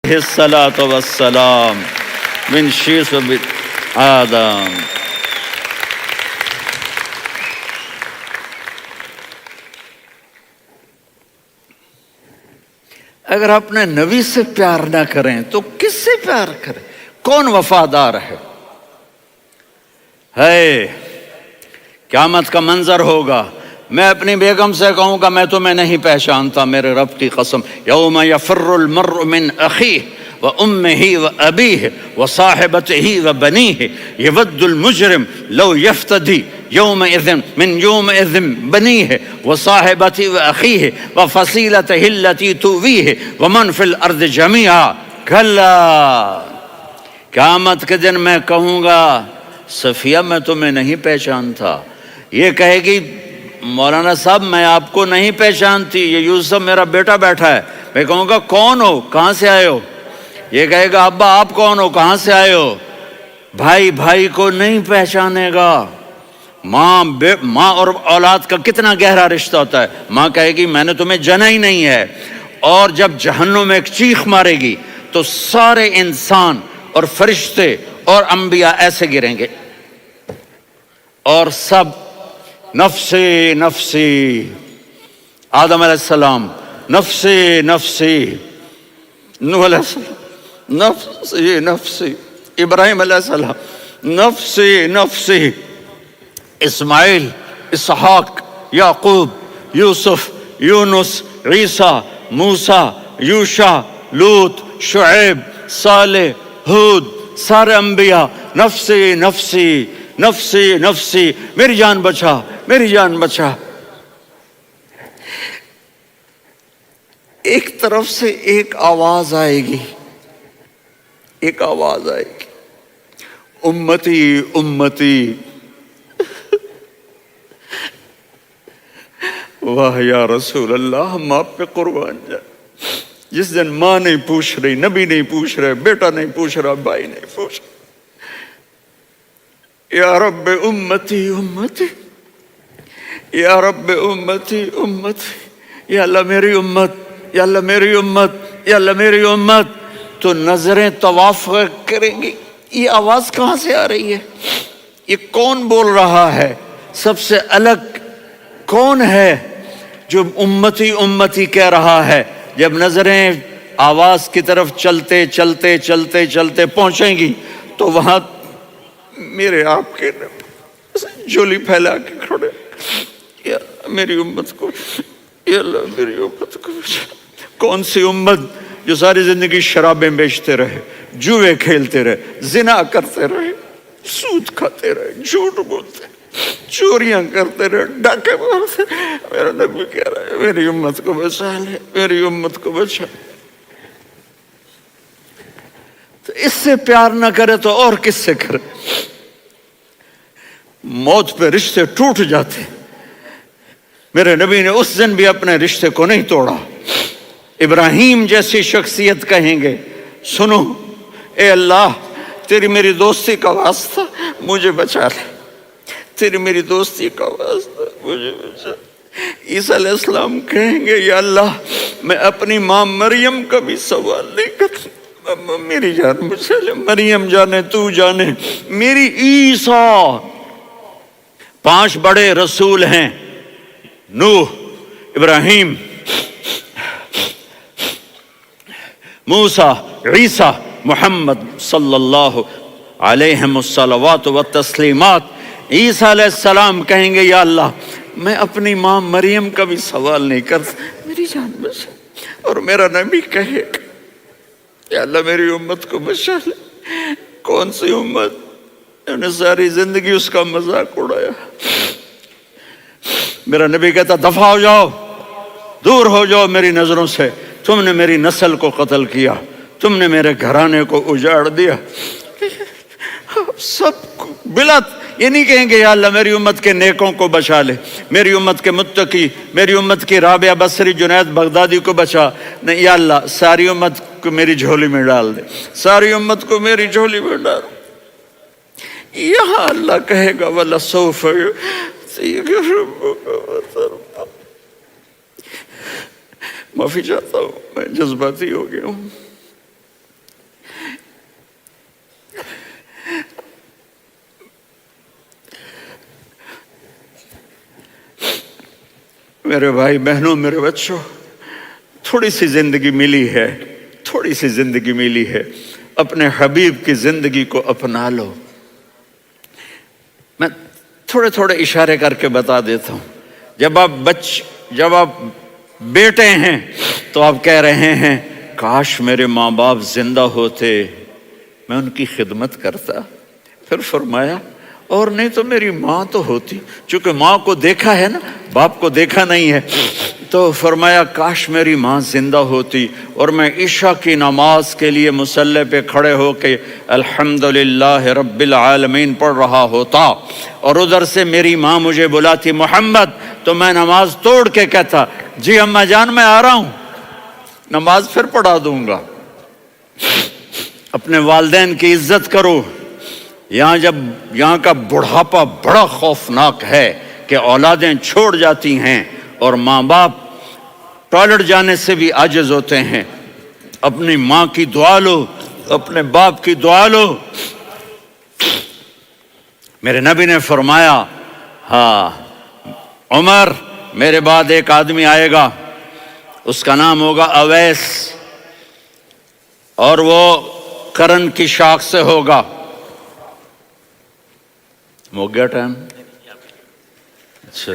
الصلاۃ والسلام من شیث آدم۔ اگر اپنے نبی سے پیار نہ کریں تو کس سے پیار کریں؟ کون وفادار ہے؟ قیامت کا منظر ہوگا، میں اپنی بیگم سے کہوں گا میں تمہیں نہیں پہچانتا، میرے رب کی قسم، یوم یفر المرء من اخیہ وامہ وابیہ وصاحبتہ وبنیہ یود المجرم لو یفتدی یومئذ من یومئذ بنیہ وصاحبتہ واخیہ وفصیلتہ التی تؤویہ ومن فی الارض جمیعا کلا۔ قیامت کے دن میں کہوں گا صفیہ میں تمہیں نہیں پہچانتا، یہ کہے گی مولانا صاحب میں آپ کو نہیں پہچانتی، یہ یوسف میرا بیٹا بیٹھا ہے۔ میں کہوں گا کون ہو، کہاں سے آئے ہو؟ یہ کہے گا ابا آپ کون ہو، کہاں سے آئے ہو؟ بھائی بھائی کو نہیں پہچانے گا۔ ماں اور اولاد کا کتنا گہرا رشتہ ہوتا ہے۔ ماں کہے گی میں نے تمہیں جنا ہی نہیں ہے، اور جب جہنم میں ایک چیخ مارے گی تو سارے انسان اور فرشتے اور انبیاء ایسے گریں گے، اور سب نفسی نفسی، آدم علیہ السلام نفسی نفسی، نوح علیہ السلام نفسی نفسی، ابراہیم علیہ السلام نفسی نفسی، اسماعیل، اسحاق، یعقوب، یوسف، یونس، عیسیٰ، موسیٰ، یوشع، لوط، شعیب، صالح، ہود، سارے انبیاء نفسی نفسی نفسی نفسی، میری جان بچا میری جان بچا۔ ایک طرف سے ایک آواز آئے گی، ایک آواز آئے گی، امتی امتی۔ واہ یا رسول اللہ، ہم آپ پہ قربان جائیں۔ جس دن ماں نہیں پوچھ رہی، نبی نہیں پوچھ رہے، بیٹا نہیں پوچھ رہا، بھائی نہیں پوچھ رہا، یا رب امتی امتی، یا رب امتی امتی، یا اللہ میری امت، یا اللہ میری امت، یا اللہ میری امت، تو نظریں طواف کریں گی۔ یہ آواز کہاں سے آ رہی ہے؟ یہ کون بول رہا ہے؟ سب سے الگ کون ہے جو امتی امتی کہہ رہا ہے؟ جب نظریں آواز کی طرف چلتے چلتے چلتے چلتے پہنچیں گی تو وہاں میرے آپ کے جولی پھیلا کے کھڑے، یا میری امت کو، یا اللہ میری امت کو۔ کون سی امت جو ساری زندگی شرابیں بیچتے رہے، جوئے کھیلتے رہے، زنا کرتے رہے، سود کھاتے رہے، جھوٹ بولتے رہے، چوریاں کرتے رہے، ڈاکے مارتے رہے۔ میرا نبی کہہ رہا ہے میری امت کو بچا لے، میری امت کو بچا۔ تو اس سے پیار نہ کرے تو اور کس سے کرے؟ موت پہ رشتے ٹوٹ جاتے، میرے نبی نے اس دن بھی اپنے رشتے کو نہیں توڑا۔ ابراہیم جیسی شخصیت کہیں گے سنو اے اللہ تیری میری دوستی کا واسطہ مجھے بچا لے، تیری میری دوستی کا واسطہ مجھے بچا۔ عیسیٰ علیہ السلام کہیں گے یا اللہ میں اپنی ماں مریم کا بھی سوال نہیں کرتا، میری جان بچا لے، مریم جانے تو جانے میری عیسیٰ۔ 5 بڑے رسول ہیں، نوح، ابراہیم، موسیٰ، عیسیٰ، محمد صلی اللہ علیہم الصلوات والتسلیمات۔ عیسیٰ علیہ السلام کہیں گے یا اللہ میں اپنی ماں مریم کا بھی سوال نہیں کرتا، میری جان بچا۔ اور میرا نبی کہے گا یا اللہ میری امت کو بچا لے۔ کون سی امت؟ انہوں نے ساری زندگی اس کا مذاق اڑایا۔ میرا نبی کہتا دفع ہو جاؤ، دور ہو جاؤ میری نظروں سے، تم نے میری نسل کو قتل کیا، تم نے میرے گھرانے کو اجاڑ دیا۔ سب بلا یہ نہیں کہیں گے یا اللہ میری امت کے نیکوں کو بچا لے، میری امت کے متقی، میری امت کی رابعہ بصری جنید بغدادی کو بچا، نہیں یا اللہ ساری امت کو میری جھولی میں ڈال دے، ساری امت کو میری جھولی میں ڈال۔ یہاں اللہ کہے گا وَلَسَوْفَ يُعْطِيكَ رَبُّكَ فَتَرْضَىٰ۔ معافی چاہتا ہوں، میں جذباتی ہو گیا ہوں۔ میرے بھائی بہنوں، میرے بچوں، تھوڑی سی زندگی ملی ہے، تھوڑی سی زندگی ملی ہے، اپنے حبیب کی زندگی کو اپنا لو۔ میں تھوڑے تھوڑے اشارے کر کے بتا دیتا ہوں۔ جب آپ بیٹے ہیں تو آپ کہہ رہے ہیں کاش میرے ماں باپ زندہ ہوتے، میں ان کی خدمت کرتا۔ پھر فرمایا اور نہیں تو میری ماں تو ہوتی، چونکہ ماں کو دیکھا ہے نا، باپ کو دیکھا نہیں ہے، تو فرمایا کاش میری ماں زندہ ہوتی اور میں عشاء کی نماز کے لیے مصلی پہ کھڑے ہو کے الحمدللہ رب العالمین پڑھ رہا ہوتا، اور ادھر سے میری ماں مجھے بلاتی محمد، تو میں نماز توڑ کے کہتا جی اماں جان میں آ رہا ہوں، نماز پھر پڑھا دوں گا۔ اپنے والدین کی عزت کرو۔ یہاں کا بڑھاپا بڑا خوفناک ہے کہ اولادیں چھوڑ جاتی ہیں اور ماں باپ ٹوائلٹ جانے سے بھی عاجز ہوتے ہیں۔ اپنی ماں کی دعا لو، اپنے باپ کی دعا لو۔ میرے نبی نے فرمایا ہاں عمر میرے بعد ایک آدمی آئے گا، اس کا نام ہوگا اویس، اور وہ کرن کی شاخ سے ہوگا۔ ہو گیا ٹائم؟ اچھا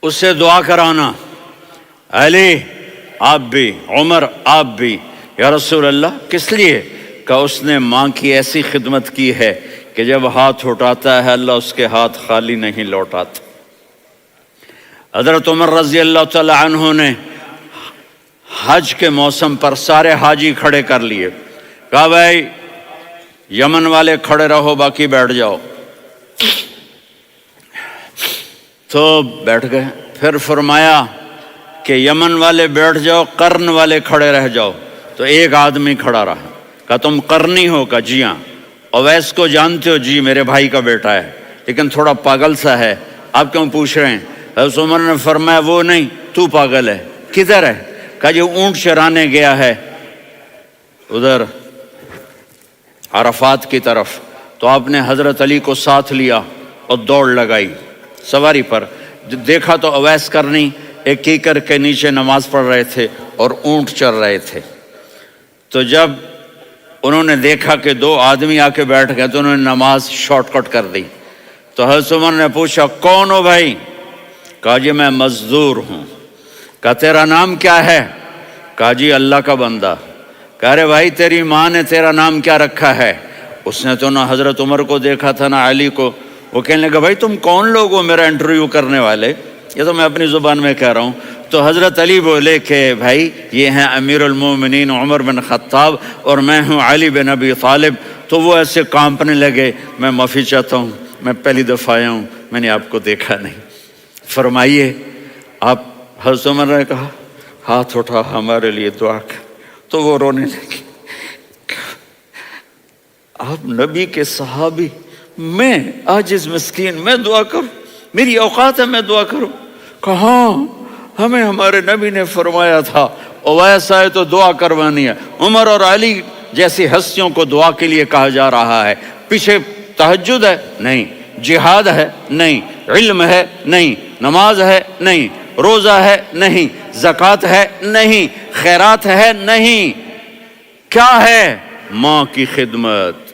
اس سے دعا کرانا، علی آپ بھی، عمر آپ بھی، یا رسول اللہ کس لیے؟ کہ اس نے ماں کی ایسی خدمت کی ہے کہ جب ہاتھ اٹھاتا ہے اللہ اس کے ہاتھ خالی نہیں لوٹاتا۔ حضرت عمر رضی اللہ تعالی عنہ نے حج کے موسم پر سارے حاجی کھڑے کر لیے، کہا بھائی یمن والے کھڑے رہو باقی بیٹھ جاؤ، تو بیٹھ گئے۔ پھر فرمایا کہ یمن والے بیٹھ جاؤ، قرن والے کھڑے رہ جاؤ، تو ایک آدمی کھڑا رہا، کہا تم قرنی ہو؟ کہا جی ہاں۔ اویس کو جانتے ہو؟ جی میرے بھائی کا بیٹا ہے لیکن تھوڑا پاگل سا ہے، آپ کیوں پوچھ رہے ہیں؟ حضرت عمر نے فرمایا وہ نہیں، تو پاگل ہے۔ کدھر ہے؟ کہا جی اونٹ چرانے گیا ہے ادھر عرفات کی طرف۔ تو آپ نے حضرت علی کو ساتھ لیا اور دوڑ لگائی سواری پر۔ دیکھا تو اویس کرنی ایک کیکر کے نیچے نماز پڑھ رہے تھے اور اونٹ چر رہے تھے۔ تو جب انہوں نے دیکھا کہ دو آدمی آ کے بیٹھ گئے تو انہوں نے نماز شارٹ کٹ کر دی۔ تو حضرت عمر نے پوچھا کون ہو بھائی؟ کہا جی میں مزدور ہوں۔ کہا تیرا نام کیا ہے؟ کہا جی اللہ کا بندہ۔ کہا رے بھائی تیری ماں نے تیرا نام کیا رکھا ہے؟ اس نے تو نہ حضرت عمر کو دیکھا تھا نہ علی کو۔ وہ کہنے لگا بھائی تم کون لوگ ہو میرا انٹرویو کرنے والے؟ یہ تو میں اپنی زبان میں کہہ رہا ہوں۔ تو حضرت علی بولے کہ بھائی یہ ہیں امیر المومنین عمر بن خطاب اور میں ہوں علی بن ابی طالب۔ تو وہ ایسے کانپنے لگے، میں معافی چاہتا ہوں، میں پہلی دفعہ آیا ہوں، میں نے آپ کو دیکھا نہیں، فرمائیے آپ۔ حضرت عمر نے کہا ہاتھ اٹھا ہمارے لیے دعا کر۔ تو وہ رونے لگے، آپ نبی کے صحابی، میں عاجز مسکین میں دعا کروں؟ میری اوقات ہے میں دعا کروں؟ کہاں ہمیں ہمارے نبی نے فرمایا تھا اویس آئے تو دعا کروانی ہے۔ عمر اور علی جیسی ہستیوں کو دعا کے لیے کہا جا رہا ہے۔ پیچھے تہجد ہے؟ نہیں۔ جہاد ہے؟ نہیں۔ علم ہے؟ نہیں۔ نماز ہے نہیں، روزہ ہے نہیں، زکوٰۃ ہے نہیں، خیرات ہے نہیں، کیا ہے؟ ماں کی خدمت،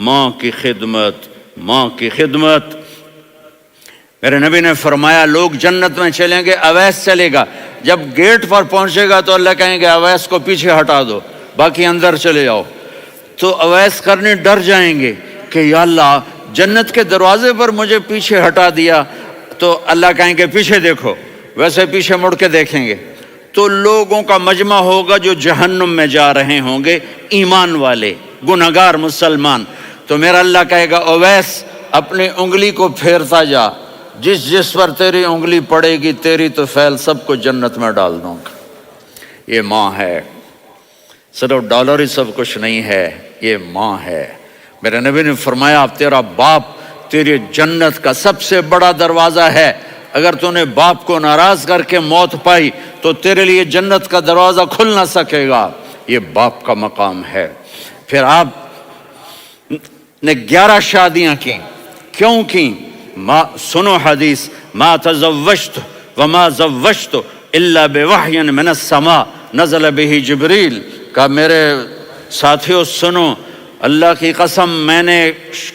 ماں کی خدمت، ماں کی خدمت۔ میرے نبی نے فرمایا لوگ جنت میں چلیں گے، اویس چلے گا، جب گیٹ پر پہنچے گا تو اللہ کہیں گے اویس کو پیچھے ہٹا دو، باقی اندر چلے جاؤ۔ تو اویس کرنے ڈر جائیں گے کہ یا اللہ جنت کے دروازے پر مجھے پیچھے ہٹا دیا، تو اللہ کہیں گے پیچھے دیکھو، ویسے پیچھے مڑ کے دیکھیں گے تو لوگوں کا مجمع ہوگا جو جہنم میں جا رہے ہوں گے، ایمان والے، گنہگار مسلمان۔ تو میرا اللہ کہے گا اویس اپنی انگلی کو پھیرتا جا، جس جس پر تیری انگلی پڑے گی تیری تو فیل سب کو جنت میں ڈال دوں گا۔ یہ ماں ہے، صرف ڈالر ہی سب کچھ نہیں ہے، یہ ماں ہے۔ میرے نبی نے فرمایا تیرا باپ تیری جنت کا سب سے بڑا دروازہ ہے، اگر تو نے باپ کو ناراض کر کے موت پائی تو تیرے لیے جنت کا دروازہ کھل نہ سکے گا، یہ باپ کا مقام ہے۔ پھر آپ نے 11 شادیاں کی، کیوں کی؟ سنو حدیث، ما تزوجت وما زوجت الا بوحی من السماء نزل به جبریل، کہا میرے ساتھیوں سنو، اللہ کی قسم میں نے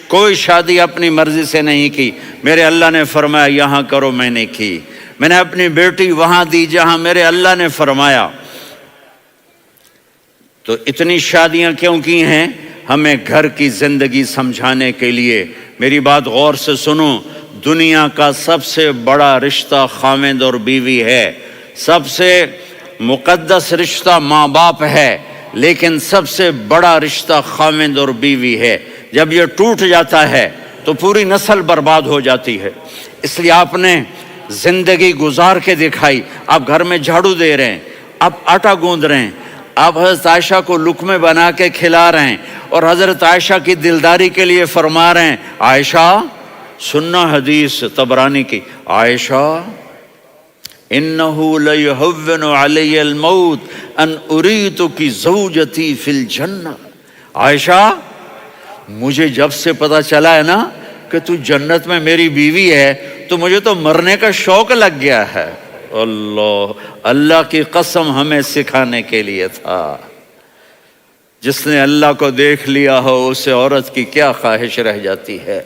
کوئی شادی اپنی مرضی سے نہیں کی، میرے اللہ نے فرمایا یہاں کرو، میں نے کی۔ میں نے اپنی بیٹی وہاں دی جہاں میرے اللہ نے فرمایا۔ تو اتنی شادیاں کیوں کی ہیں؟ ہمیں گھر کی زندگی سمجھانے کے لیے۔ میری بات غور سے سنو، دنیا کا سب سے بڑا رشتہ خاوند اور بیوی ہے، سب سے مقدس رشتہ ماں باپ ہے، لیکن سب سے بڑا رشتہ خاوند اور بیوی ہے۔ جب یہ ٹوٹ جاتا ہے تو پوری نسل برباد ہو جاتی ہے۔ اس لیے آپ نے زندگی گزار کے دکھائی۔ آپ گھر میں جھاڑو دے رہے ہیں، آپ آٹا گوندھ رہے ہیں، آپ حضرت عائشہ کو لقمے بنا کے کھلا رہے ہیں، اور حضرت عائشہ کی دلداری کے لیے فرما رہے ہیں عائشہ، سننا حدیث طبرانی کی، عائشہ انہو لیہون علی الموت ان اریتکی زوجتی فی الجنہ، عائشہ مجھے جب سے پتا چلا ہے نا کہ تو جنت میں میری بیوی ہے تو مجھے تو مرنے کا شوق لگ گیا ہے۔ اللہ کی قسم ہمیں سکھانے کے لیے تھا۔ جس نے اللہ کو دیکھ لیا ہو اسے عورت کی کیا خواہش رہ جاتی ہے۔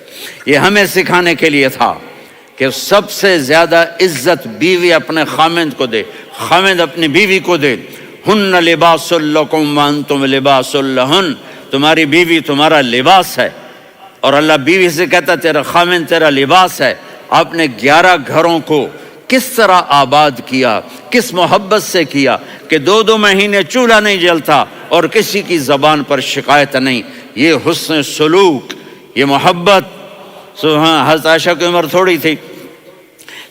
یہ ہمیں سکھانے کے لیے تھا کہ سب سے زیادہ عزت بیوی اپنے خاوند کو دے، خاوند اپنی بیوی کو دے۔ ہن لباس لکم وانتم لباس لہن، تمہاری بیوی تمہارا لباس ہے، اور اللہ بیوی سے کہتا تیرا خاوند تیرا لباس ہے۔ آپ نے 11 گھروں کو کس طرح آباد کیا، کس محبت سے کیا کہ 2 مہینے چولہا نہیں جلتا اور کسی کی زبان پر شکایت نہیں۔ یہ حسن سلوک، یہ محبت۔ حضرت عائشہ کی عمر تھوڑی تھی،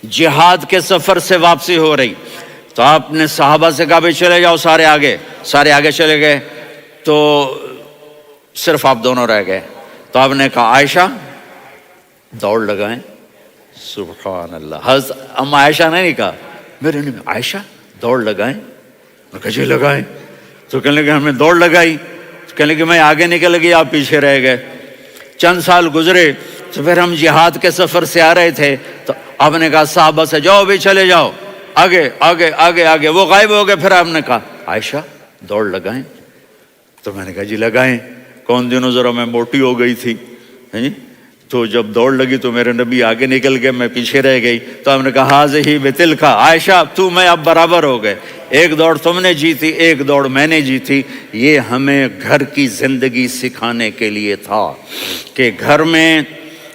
جہاد کے سفر سے واپسی ہو رہی، تو آپ نے صحابہ سے کہا بھی چلے جاؤ سارے آگے چلے گئے، تو صرف آپ دونوں رہ گئے۔ تو آپ نے کہا عائشہ دوڑ لگائیں، سبحان اللہ۔ حضرت اما عائشہ نے نہیں کہا، میرے نے عائشہ دوڑ لگائیں، میں کہا جی لگائیں۔ تو کہنے لگے ہمیں دوڑ لگائی، تو کہنے لگے میں آگے نکل گئی، آپ پیچھے رہ گئے۔ چند سال گزرے تو پھر ہم جہاد کے سفر سے آ رہے تھے، تو آپ نے کہا صحابہ سے جاؤ بھی چلے جاؤ، آگے آگے آگے آگے، وہ غائب ہو گئے۔ پھر آپ نے کہا عائشہ دوڑ لگائیں، تو میں نے کہا جی لگائیں۔ کون دنوں ذرا میں موٹی ہو گئی تھی، تو جب دوڑ لگی تو میرے نبی آگے نکل گئے، میں پیچھے رہ گئی۔ تو ہم نے کہا ہاذہ بتلک، عائشہ تو میں اب برابر ہو گئے، ایک دوڑ تم نے جیتی، ایک دوڑ میں نے جیتی۔ یہ ہمیں گھر کی زندگی سکھانے کے لیے تھا کہ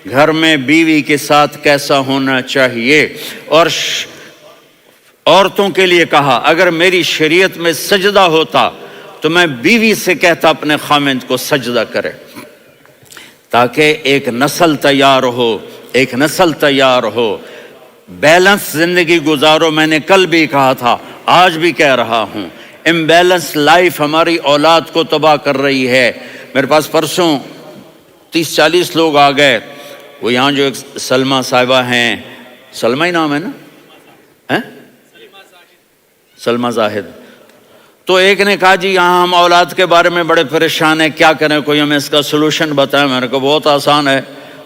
گھر میں بیوی کے ساتھ کیسا ہونا چاہیے۔ اور عورتوں کے لیے کہا اگر میری شریعت میں سجدہ ہوتا تو میں بیوی سے کہتا اپنے خاوند کو سجدہ کرے، تاکہ ایک نسل تیار ہو، بیلنس زندگی گزارو۔ میں نے کل بھی کہا تھا، آج بھی کہہ رہا ہوں، امبیلنس لائف ہماری اولاد کو تباہ کر رہی ہے۔ میرے پاس پرسوں 30-40 لوگ آ گئے، وہ یہاں جو ایک سلمہ صاحبہ ہیں، سلمہ ہی نام ہے نا، سلمہ زاہد، تو ایک نے کہا جی یہاں ہم اولاد کے بارے میں بڑے پریشان ہیں، کیا کریں، کوئی ہمیں اس کا سلوشن بتائیں۔ میں نے کہا بہت آسان ہے،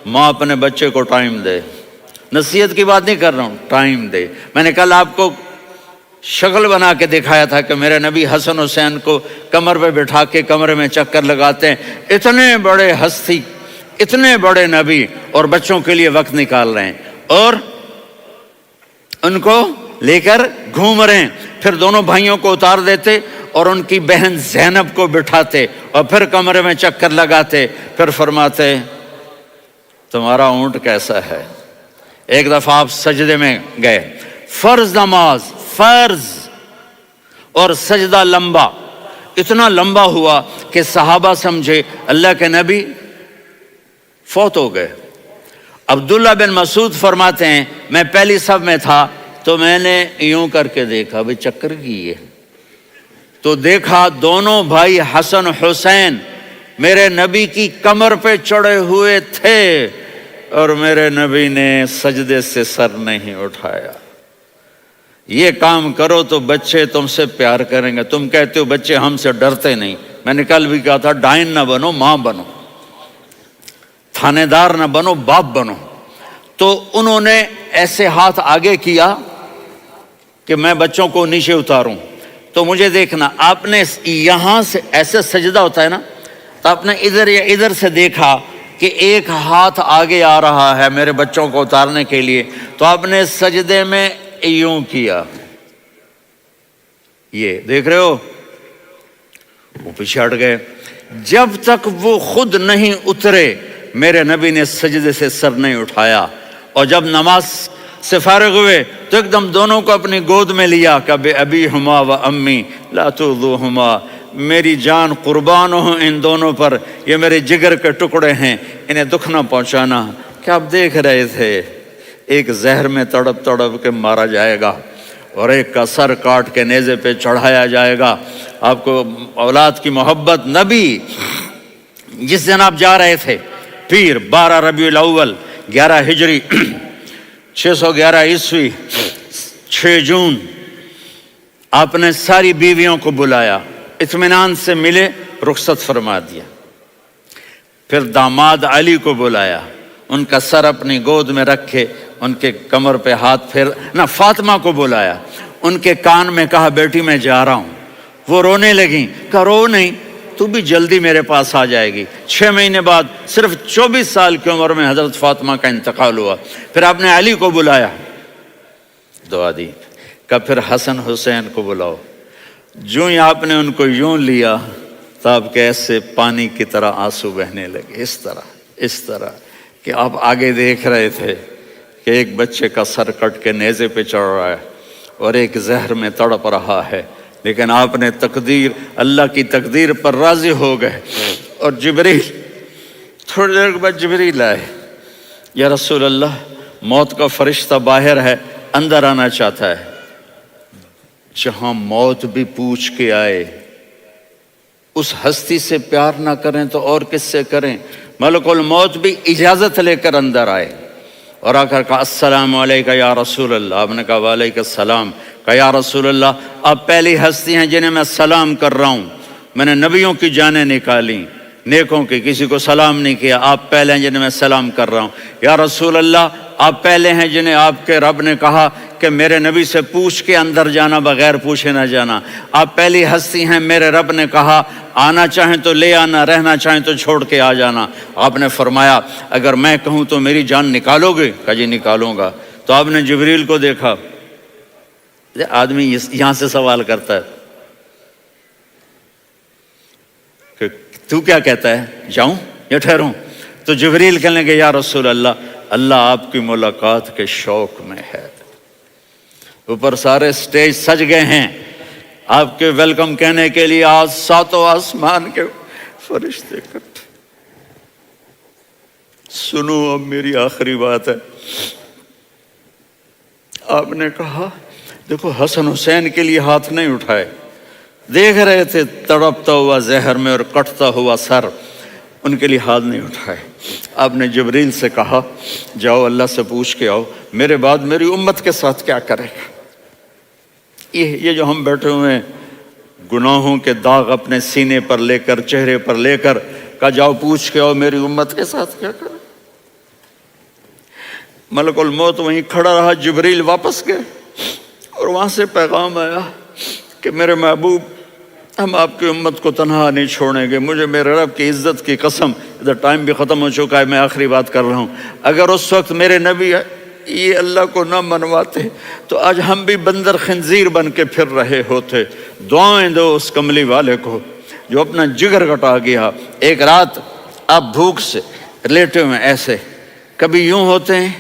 ماں اپنے بچے کو ٹائم دے، نصیحت کی بات نہیں کر رہا ہوں، ٹائم دے۔ میں نے کل آپ کو شکل بنا کے دکھایا تھا کہ میرے نبی حسن حسین کو کمر پہ بٹھا کے کمرے میں چکر لگاتے ہیں۔ اتنے بڑے ہستی، اتنے بڑے نبی، اور بچوں کے لیے وقت نکال رہے ہیں اور ان کو لے کر گھوم رہے ہیں۔ پھر دونوں بھائیوں کو اتار دیتے اور ان کی بہن زینب کو بٹھاتے اور پھر کمرے میں چکر لگاتے، پھر فرماتے تمہارا اونٹ کیسا ہے۔ ایک دفعہ آپ سجدے میں گئے، فرض نماز، فرض، اور سجدہ لمبا، اتنا لمبا ہوا کہ صحابہ سمجھے اللہ کے نبی فوت ہو گئے۔ عبداللہ بن مسعود فرماتے ہیں میں پہلی صف میں تھا تو میں نے یوں کر کے دیکھا، بھئی چکر کی ہے، تو دیکھا دونوں بھائی حسن حسین میرے نبی کی کمر پہ چڑھے ہوئے تھے اور میرے نبی نے سجدے سے سر نہیں اٹھایا۔ یہ کام کرو تو بچے تم سے پیار کریں گے۔ تم کہتے ہو بچے ہم سے ڈرتے نہیں، میں نے کل بھی کہا تھا ڈائن نہ بنو، ماں بنو، تھانے دار نہ بنو، باپ بنو۔ تو انہوں نے ایسے ہاتھ آگے کیا کہ میں بچوں کو نیچے اتاروں، تو مجھے دیکھنا، آپ نے یہاں سے ایسے سجدہ ہوتا ہے نا، تو آپ نے ادھر یا ادھر سے دیکھا کہ ایک ہاتھ آگے آ رہا ہے میرے بچوں کو اتارنے کے لیے، تو آپ نے سجدے میں یوں کیا، یہ دیکھ رہے ہو، وہ پیچھے ہٹ گئے۔ جب تک وہ خود نہیں اترے میرے نبی نے سجدے سے سر نہیں اٹھایا، اور جب نماز سے فارغ ہوئے تو ایک دم دونوں کو اپنی گود میں لیا کہ بے ابی ہما و امی لا تؤذوہما، میری جان قربان ہو ان دونوں پر، یہ میرے جگر کے ٹکڑے ہیں، انہیں دکھ نہ پہنچانا۔ کیا آپ دیکھ رہے تھے ایک زہر میں تڑپ تڑپ کے مارا جائے گا اور ایک کا سر کاٹ کے نیزے پہ چڑھایا جائے گا۔ آپ کو اولاد کی محبت، نبی جس دن آپ جا رہے تھے پیر 12 ربیع الاول 11 ہجری 611 عیسوی 6 جون، آپ نے ساری بیویوں کو بلایا، اطمینان سے ملے، رخصت فرما دیا۔ پھر داماد علی کو بلایا، ان کا سر اپنی گود میں رکھے، ان کے کمر پہ ہاتھ پھیر نہ، فاطمہ کو بلایا، ان کے کان میں کہا بیٹی میں جا رہا ہوں۔ وہ رونے لگیں، کہا رو نہیں، تو بھی جلدی میرے پاس آ جائے گی۔ 6 مہینے بعد صرف 24 سال کی عمر میں حضرت فاطمہ کا انتقال ہوا۔ پھر آپ نے علی کو بلایا، دعا دی، کہ پھر حسن حسین کو بلاؤ۔ جو ہی آپ نے ان کو یوں لیا تو آپ کے ایسے پانی کی طرح آنسو بہنے لگے، اس طرح کہ آپ آگے دیکھ رہے تھے کہ ایک بچے کا سر کٹ کے نیزے پہ چڑھ رہا ہے اور ایک زہر میں تڑپ رہا ہے، لیکن آپ نے تقدیر، اللہ کی تقدیر پر راضی ہو گئے۔ اور جبریل، تھوڑی دیر کے بعد جبریل آئے، یا رسول اللہ موت کا فرشتہ باہر ہے، اندر آنا چاہتا ہے۔ جہاں موت بھی پوچھ کے آئے، اس ہستی سے پیار نہ کریں تو اور کس سے کریں؟ ملک الموت بھی اجازت لے کر اندر آئے اور آ کر کہا السلام علیکہ یا رسول اللہ۔ آپ نے کہا وعلیکم السلام۔ کہا یا رسول اللہ آپ پہلی ہستی ہیں جنہیں میں سلام کر رہا ہوں، میں نے نبیوں کی جانیں نکالی، نیکوں کی، کسی کو سلام نہیں کیا، آپ پہلے ہیں جنہیں میں سلام کر رہا ہوں۔ یا رسول اللہ آپ پہلے ہیں جنہیں آپ کے رب نے کہا کہ میرے نبی سے پوچھ کے اندر جانا، بغیر پوچھے نہ جانا۔ آپ پہلی ہستی ہیں، میرے رب نے کہا آنا چاہیں تو لے آنا، رہنا چاہیں تو چھوڑ کے آ جانا۔ آپ نے فرمایا اگر میں کہوں تو میری جان نکالو گے؟ کہا جی نکالوں گا۔ تو آپ نے جبریل کو دیکھا، آدمی یہاں سے سوال کرتا ہے کہ تو کیا کہتا ہے، جاؤں یا ٹھہروں؟ تو جبریل کہنے لگے یا رسول اللہ، اللہ آپ کی ملاقات کے شوق میں ہے۔ اوپر سارے سٹیج سج گئے ہیں آپ کے ویلکم کہنے کے لیے، آج 7 آسمان کے فرشتے اکٹھے۔ سنو اب میری آخری بات ہے۔ آپ نے کہا دیکھو حسن حسین کے لیے ہاتھ نہیں اٹھائے، دیکھ رہے تھے تڑپتا ہوا زہر میں اور کٹتا ہوا سر، ان کے لیے ہاتھ نہیں اٹھائے۔ آپ نے جبریل سے کہا جاؤ اللہ سے پوچھ کے آؤ میرے بعد میری امت کے ساتھ کیا کرے گا۔ یہ جو ہم بیٹھے ہوئے ہیں گناہوں کے داغ اپنے سینے پر لے کر، چہرے پر لے کر، کہا جاؤ پوچھ کے آؤ میری امت کے ساتھ کیا کرے۔ ملک الموت وہیں کھڑا رہا، جبریل واپس گئے اور وہاں سے پیغام آیا کہ میرے محبوب ہم آپ کی امت کو تنہا نہیں چھوڑیں گے، مجھے میرے رب کی عزت کی قسم، ادھر ٹائم بھی ختم ہو چکا ہے، میں آخری بات کر رہا ہوں، اگر اس وقت میرے نبی یہ اللہ کو نہ منواتے تو آج ہم بھی بندر خنزیر بن کے پھر رہے ہوتے۔ دعائیں دو اس کملی والے کو جو اپنا جگر کٹا گیا۔ ایک رات آپ بھوک سے لیٹے ہوئے ایسے، کبھی یوں ہوتے ہیں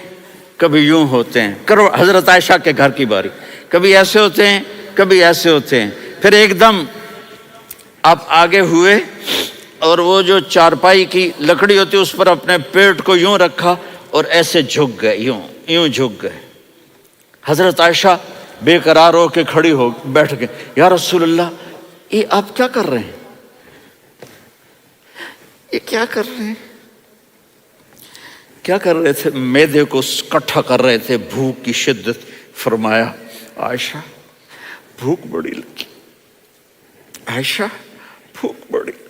کبھی یوں ہوتے ہیں، کرو حضرت عائشہ کے گھر کی باری، کبھی ایسے ہوتے ہیں کبھی ایسے ہوتے ہیں، پھر ایک دم آپ آگے ہوئے اور وہ جو چارپائی کی لکڑی ہوتی اس پر اپنے پیٹ کو یوں رکھا اور ایسے جھک گئے، یوں جھک گئے۔ حضرت عائشہ بے قرار ہو کے کھڑی ہو بیٹھ گئے، یا رسول اللہ یہ آپ کیا کر رہے ہیں، یہ کیا کر رہے ہیں؟ کیا کر رہے تھے؟ معدے کو کٹھا کر رہے تھے، بھوک کی شدت۔ فرمایا عائشہ بھوک بڑی لگی، عائشہ بھوک بڑی لگی،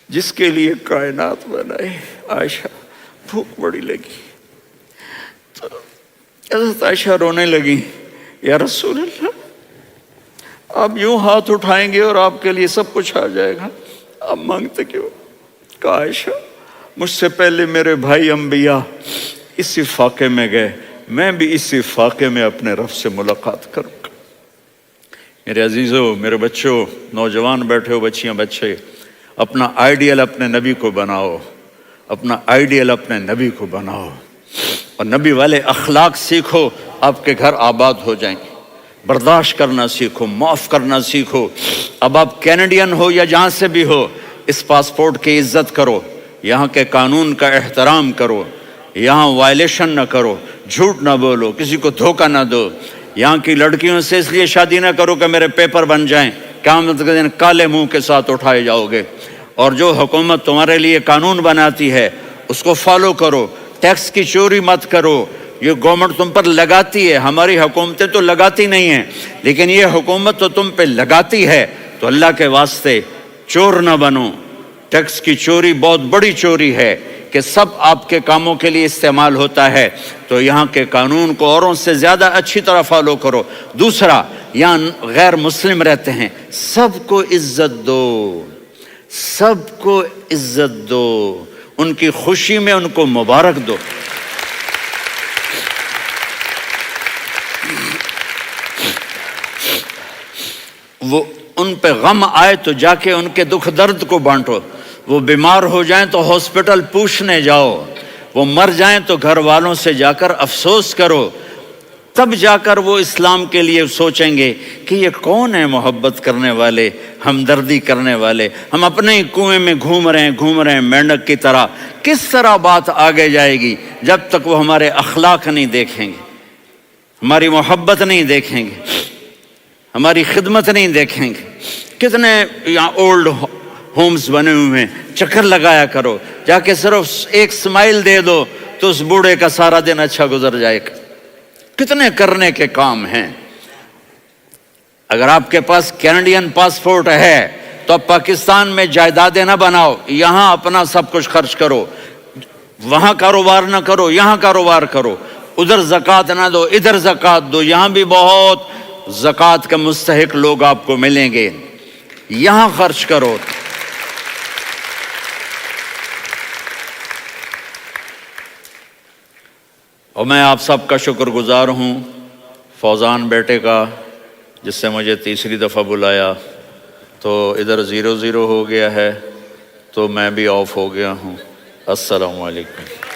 جس کے لیے کائنات بنائے عائشہ بھوک بڑی لگی۔ تو حضرت عائشہ رونے لگی، یا رسول اللہ آپ یوں ہاتھ اٹھائیں گے اور آپ کے لیے سب کچھ آ جائے گا، آپ مانگتے کیوں؟ کہا عائشہ مجھ سے پہلے میرے بھائی انبیاء اسی فاقے میں گئے، میں بھی اسی فاقے میں اپنے رب سے ملاقات کروں گا۔ میرے عزیزوں، میرے بچوں، نوجوان بیٹھے ہو، بچیاں بچے، اپنا آئیڈیل اپنے نبی کو بناؤ، اپنا آئیڈیل اپنے نبی کو بناؤ اور نبی والے اخلاق سیکھو، آپ کے گھر آباد ہو جائیں گے۔ برداشت کرنا سیکھو، معاف کرنا سیکھو۔ اب آپ کینیڈین ہو یا جہاں سے بھی ہو، اس پاسپورٹ کی عزت کرو، یہاں کے قانون کا احترام کرو، یہاں وائلیشن نہ کرو، جھوٹ نہ بولو، کسی کو دھوکہ نہ دو۔ یہاں کی لڑکیوں سے اس لیے شادی نہ کرو کہ میرے پیپر بن جائیں، قیامت کے دن کالے منہ کے ساتھ اٹھائے جاؤ گے۔ اور جو حکومت تمہارے لیے قانون بناتی ہے اس کو فالو کرو، ٹیکس کی چوری مت کرو۔ یہ گورنمنٹ تم پر لگاتی ہے، ہماری حکومتیں تو لگاتی نہیں ہیں، لیکن یہ حکومت تو تم پہ لگاتی ہے، تو اللہ کے واسطے چور نہ بنو۔ ٹیکس کی چوری بہت بڑی چوری ہے کہ سب آپ کے کاموں کے لیے استعمال ہوتا ہے، تو یہاں کے قانون کو اوروں سے زیادہ اچھی طرح فالو کرو۔ دوسرا، یہاں غیر مسلم رہتے ہیں، سب کو عزت دو، سب کو عزت دو، ان کی خوشی میں ان کو مبارک دو۔ وہ ان پہ غم آئے تو جا کے ان کے دکھ درد کو بانٹو، وہ بیمار ہو جائیں تو ہاسپٹل پوچھنے جاؤ، وہ مر جائیں تو گھر والوں سے جا کر افسوس کرو، تب جا کر وہ اسلام کے لیے سوچیں گے کہ یہ کون ہے محبت کرنے والے، ہمدردی کرنے والے۔ ہم اپنے ہی کنویں میں گھوم رہے ہیں مینڈک کی طرح۔ کس طرح بات آگے جائے گی جب تک وہ ہمارے اخلاق نہیں دیکھیں گے، ہماری محبت نہیں دیکھیں گے، ہماری خدمت نہیں دیکھیں گے۔ کتنے یہاں اولڈ ہومز بنے ہوئے ہیں، چکر لگایا کرو، جا کے صرف ایک سمائل دے دو تو اس بوڑھے کا سارا دن اچھا گزر جائے گا۔ کتنے کرنے کے کام ہیں۔ اگر آپ کے پاس کینیڈین پاسپورٹ ہے تو اب پاکستان میں جائیدادیں نہ بناؤ، یہاں اپنا سب کچھ خرچ کرو، وہاں کاروبار نہ کرو، یہاں کاروبار کرو، ادھر زکوٰۃ نہ دو، ادھر زکوٰۃ دو، یہاں بھی بہت زکوٰۃ کے مستحق لوگ آپ کو ملیں گے، یہاں خرچ کرو۔ اور میں آپ سب کا شکر گزار ہوں، فوزان بیٹے کا، جس سے مجھے تیسری دفعہ بلایا، تو ادھر 0-0 ہو گیا ہے تو میں بھی آف ہو گیا ہوں۔ السلام علیکم۔